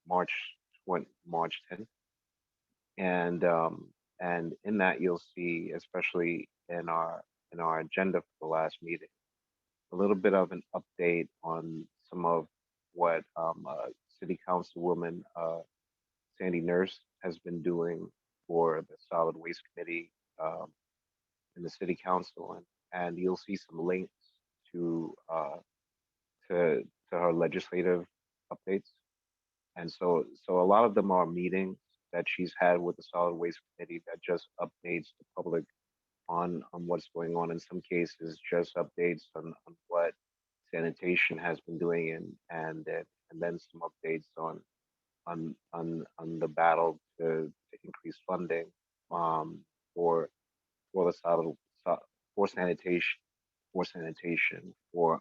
Speaker 10: March 10th, and in that you'll see, especially in our agenda for the last meeting, a little bit of an update on some of what City Councilwoman Sandy Nurse has been doing for the Solid Waste Committee in the City Council, and you'll see some links to her legislative updates. And so a lot of them are meetings that she's had with the Solid Waste Committee that just updates the public on what's going on. In some cases, just updates on what sanitation has been doing, and then some updates on the battle to increase funding for the for sanitation for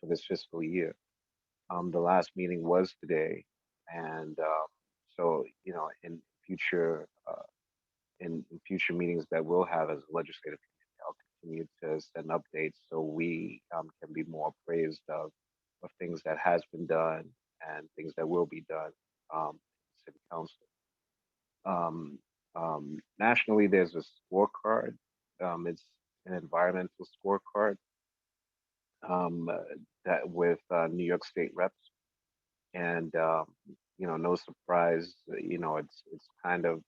Speaker 10: this fiscal year. The last meeting was today, and so in future meetings that we'll have as a legislative committee, I'll continue to send updates so we can be more appraised of things that has been done and things that will be done in City Council. Nationally, there's a scorecard. It's an environmental scorecard that with New York State reps, and no surprise, it's kind of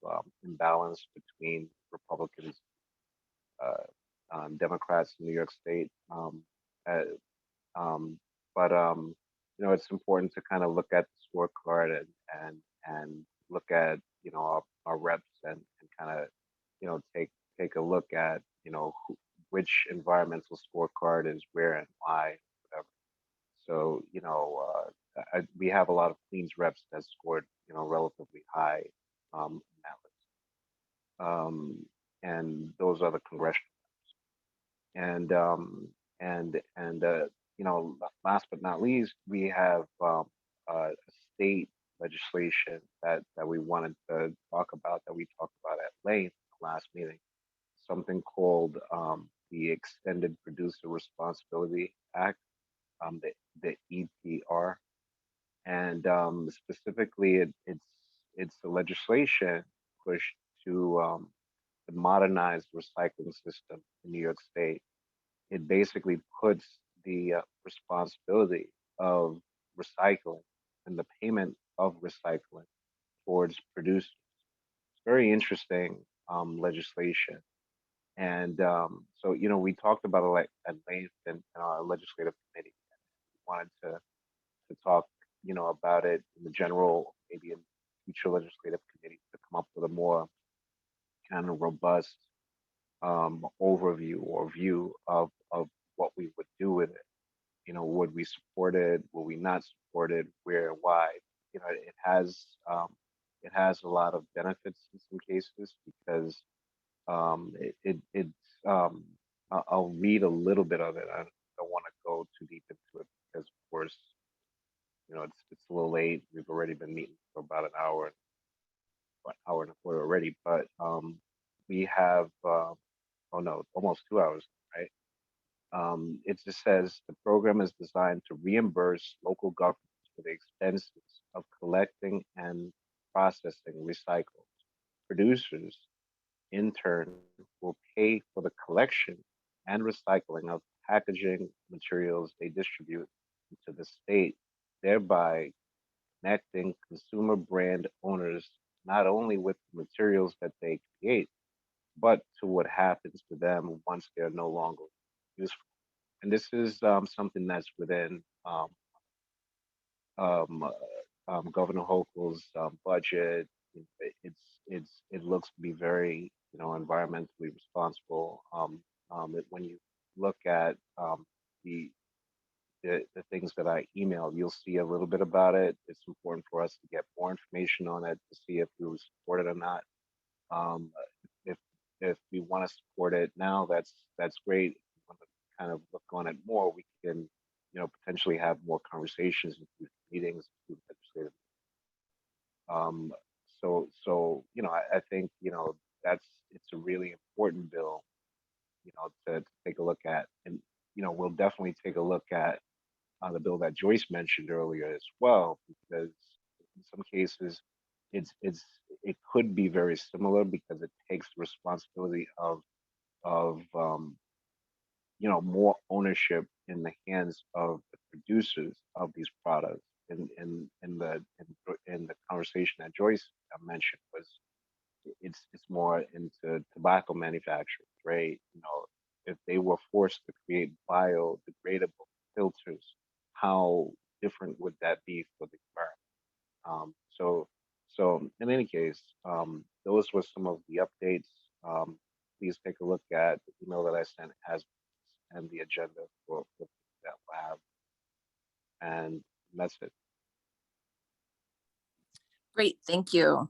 Speaker 10: imbalanced between Republicans, Democrats in New York State, but it's important to kind of look at the scorecard and look at our reps and kind of take a look at which environmental scorecard is where and why, whatever. So we have a lot of Queens reps that scored relatively high in that list, and those are the congressional reps. Last but not least, we have a state legislation that we wanted to talk about, that we talked about at length in the last meeting, something called the Extended Producer Responsibility Act, the EPR, and specifically it's a legislation pushed to modernize the recycling system in New York State. It basically puts the responsibility of recycling and the payment of recycling towards producers. It's very interesting legislation. And so, we talked about it at length in our legislative committee. We wanted to talk, about it in the general, maybe in future legislative committees, to come up with a more kind of robust overview or view of what we would do with it. You know, would we support it? Will we not support it? Where? Why? You know, it has a lot of benefits in some cases because I'll read a little bit of it. I don't want to go too deep into it because, of course, you know, it's a little late. We've already been meeting for about an hour and a quarter already. But we have, oh no, almost 2 hours, right? It just says the program is designed to reimburse local governments for the expenses of collecting and processing recycles. Producers, in turn, will pay for the collection and recycling of packaging materials they distribute into the state, thereby connecting consumer brand owners not only with the materials that they create, but to what happens to them once they're no longer useful. And this is something that's within um, Governor Hochul's budget. It looks to be very, you know, environmentally responsible. When you look at the the things that I emailed, you'll see a little bit about it. It's important for us to get more information on it to see if we would support it or not. Um, if we want to support it now, that's great. If we want to kind of look on it more, we can, you know, potentially have more conversations and meetings with legislative. So you know, I think, you know, it's a really important bill, you know, to take a look at, and you know, we'll definitely take a look at the bill that Joyce mentioned earlier as well, because in some cases it could be very similar because it takes the responsibility of you know, more ownership in the hands of the producers of these products. In the conversation that Joyce mentioned was it's more into tobacco manufacturers, right? You know, if they were forced to create biodegradable filters, how different would that be for the environment? So in any case, those were some of the updates. Please take a look at the email that I sent has and the agenda for that lab, and that's it.
Speaker 1: Great, thank you.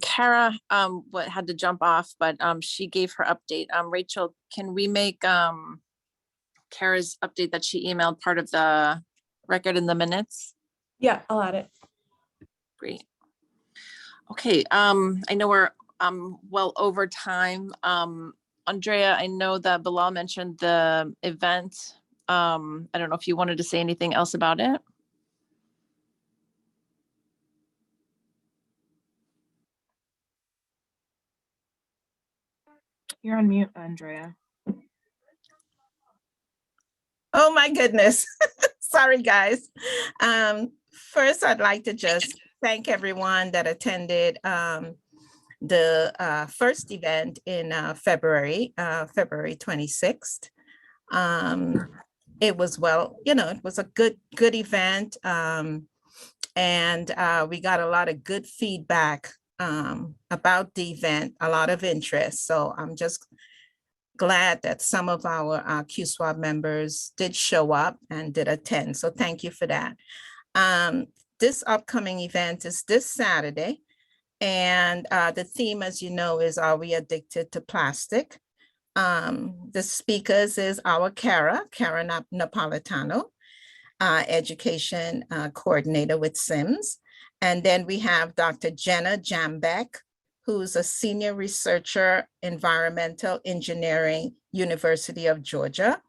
Speaker 1: Kara, what had to jump off, but she gave her update. Rachel, can we make Kara's update that she emailed part of the record in the minutes?
Speaker 12: Yeah, I'll add it.
Speaker 1: Great. Okay, I know we're well over time. Andrea, I know that Bilal mentioned the event. I don't know if you wanted to say anything else about it.
Speaker 5: You're on mute, Andrea.
Speaker 3: Oh my goodness. Sorry, guys. First, I'd like to just thank everyone that attended the first event in February 26th. It was, well, you know, it was a good event. And we got a lot of good feedback about the event, a lot of interest. So I'm just glad that some of our QSWAB members did show up and did attend. So thank you for that. This upcoming event is this Saturday. And the theme, as you know, is Are We Addicted to Plastic? The speakers is our Kara Napolitano, education coordinator with SIMS. And then we have Dr. Jenna Jambeck, who's a senior researcher, environmental engineering, University of Georgia.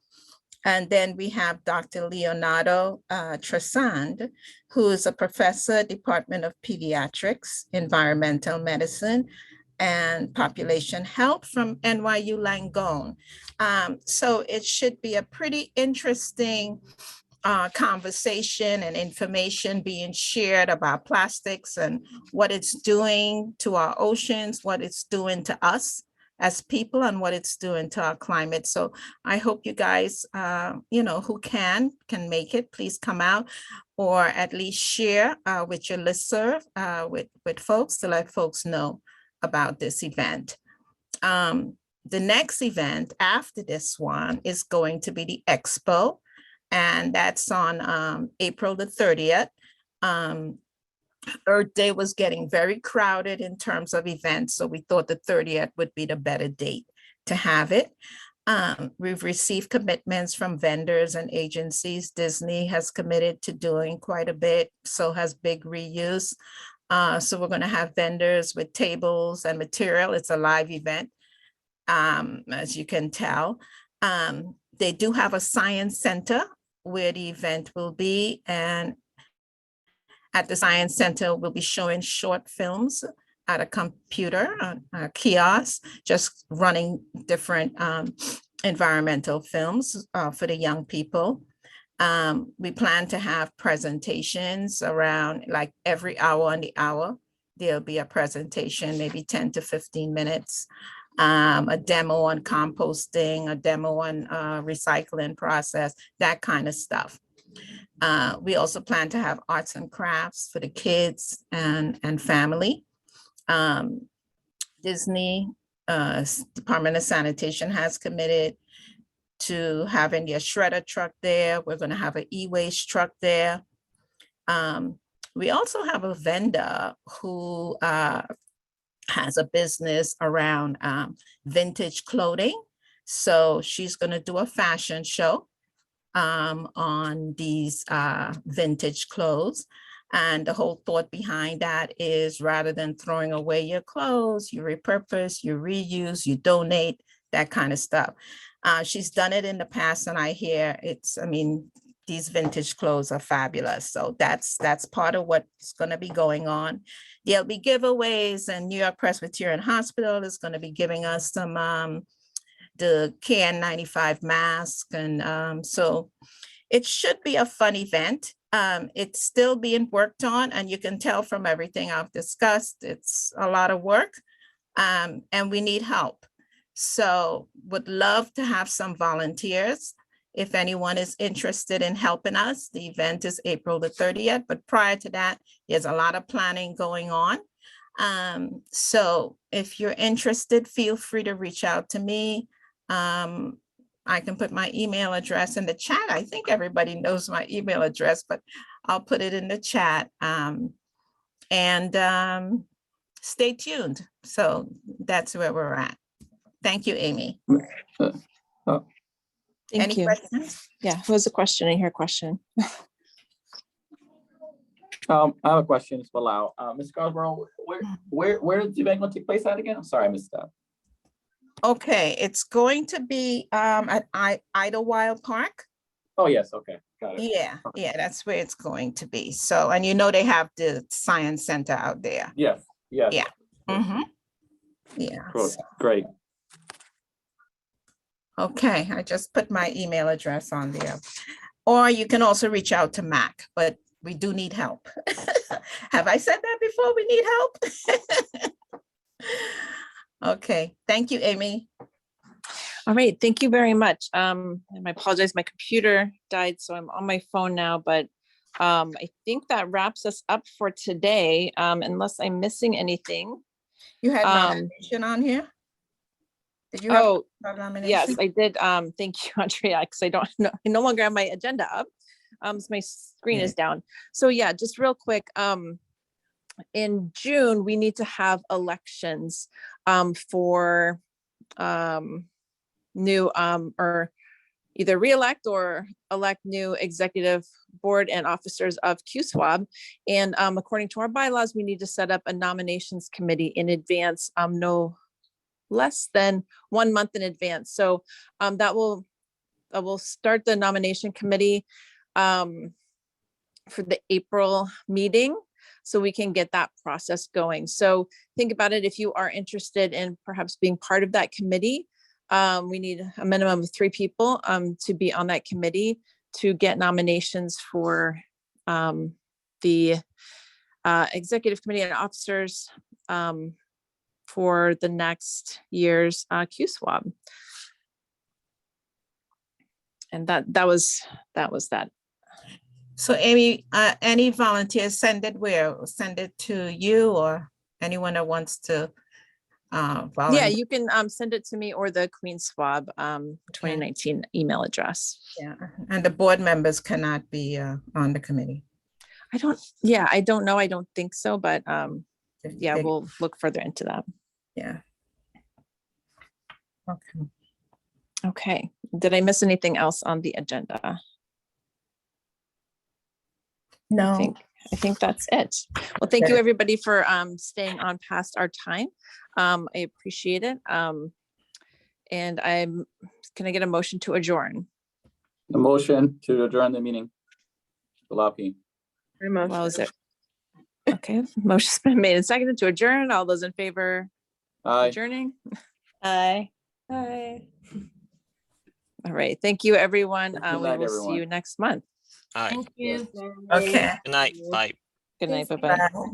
Speaker 3: And then we have Dr. Leonardo Tresand, who is a professor, Department of Pediatrics, Environmental Medicine, and Population Health from NYU Langone. So it should be a pretty interesting conversation and information being shared about plastics and what it's doing to our oceans, what it's doing to us as people, and what it's doing to our climate. So I hope you guys, you know, who can make it, please come out, or at least share with your listserv, with folks, to let folks know about this event. The next event after this one is going to be the Expo, and that's on April the 30th. Earth Day was getting very crowded in terms of events, so we thought the 30th would be the better date to have it. We've received commitments from vendors and agencies. Disney has committed to doing quite a bit, so has Big Reuse. So we're going to have vendors with tables and material. It's a live event, as you can tell. They do have a science center where the event will be, and at the Science Center, we'll be showing short films at a computer, a kiosk, just running different environmental films for the young people. We plan to have presentations around like every hour on the hour. There'll be a presentation, maybe 10 to 15 minutes, a demo on composting, a demo on recycling process, that kind of stuff. We also plan to have arts and crafts for the kids and family. Disney Department of Sanitation has committed to having their shredder truck there. We're going to have an e-waste truck there. We also have a vendor who has a business around vintage clothing. So she's going to do a fashion show on these vintage clothes. And the whole thought behind that is rather than throwing away your clothes, you repurpose, you reuse, you donate, that kind of stuff. She's done it in the past, and I hear these vintage clothes are fabulous. So that's part of what's going to be going on. There'll be giveaways, and New York Presbyterian Hospital is going to be giving us some the KN95 mask. And so it should be a fun event. It's still being worked on, and you can tell from everything I've discussed, it's a lot of work, and we need help. So would love to have some volunteers. If anyone is interested in helping us, the event is April the 30th, but prior to that, there's a lot of planning going on. So if you're interested, feel free to reach out to me. I can put my email address in the chat. I think everybody knows my email address, but I'll put it in the chat. Stay tuned. So that's where we're at. Thank you, Amy.
Speaker 12: Thank you.
Speaker 3: Questions?
Speaker 12: Yeah, who has a question? I hear a question.
Speaker 4: I have a question as well. Ms. Scarborough, where is the event going to take place at again? I'm sorry, I missed that.
Speaker 3: Okay, it's going to be at Idlewild Park.
Speaker 4: Oh, yes, okay, got it.
Speaker 3: Yeah, that's where it's going to be. So, and they have the Science Center out there.
Speaker 4: Yes.
Speaker 3: Yeah. Mm-hmm. Yeah.
Speaker 4: Cool. Great.
Speaker 3: Okay, I just put my email address on there. Or you can also reach out to Mac, but we do need help. Have I said that before? We need help? Okay, thank you, Amy.
Speaker 12: All right, thank you very much. And I apologize, my computer died, so I'm on my phone now, but I think that wraps us up for today, unless I'm missing anything.
Speaker 3: You had nomination on here? Did you have nomination?
Speaker 12: Yes, I did. Thank you, Andrea, because I no longer have my agenda up. So my screen is down. So yeah, just real quick. In June, we need to have elections for new or either re-elect or elect new executive board and officers of SWAB. And according to our bylaws, we need to set up a nominations committee in advance, no less than 1 month in advance. So that will start the nomination committee for the April meeting, so we can get that process going. So think about it, if you are interested in perhaps being part of that committee, we need a minimum of 3 people to be on that committee to get nominations for the executive committee and officers for the next year's SWAB. And that was that.
Speaker 3: So Amy, any volunteers, send it where? Send it to you or anyone that wants to uh,
Speaker 12: Yeah, you can send it to me or the Queen SWAB 2019 email address.
Speaker 3: Yeah, and the board members cannot be on the committee.
Speaker 12: I don't know. I don't think so, but yeah,
Speaker 3: they-
Speaker 12: we'll look further into that.
Speaker 3: Yeah. Okay.
Speaker 12: Okay. Did I miss anything else on the agenda?
Speaker 3: No.
Speaker 12: I think that's it. Well, thank you everybody for staying on past our time. I appreciate it. And can I get a motion to adjourn?
Speaker 4: A motion to adjourn the meeting. Malapi.
Speaker 12: Well, is it? Okay, motion's been made and seconded to adjourn. All those in favor?
Speaker 4: Aye.
Speaker 12: Adjourning?
Speaker 8: Aye.
Speaker 12: Aye. All right, thank you, everyone.
Speaker 4: Good
Speaker 12: We
Speaker 4: night,
Speaker 12: will see
Speaker 4: everyone.
Speaker 12: you next month.
Speaker 7: All right.
Speaker 1: Thank you.
Speaker 3: Okay.
Speaker 7: Good night. Bye.
Speaker 12: Good night, bye-bye.
Speaker 3: Bye.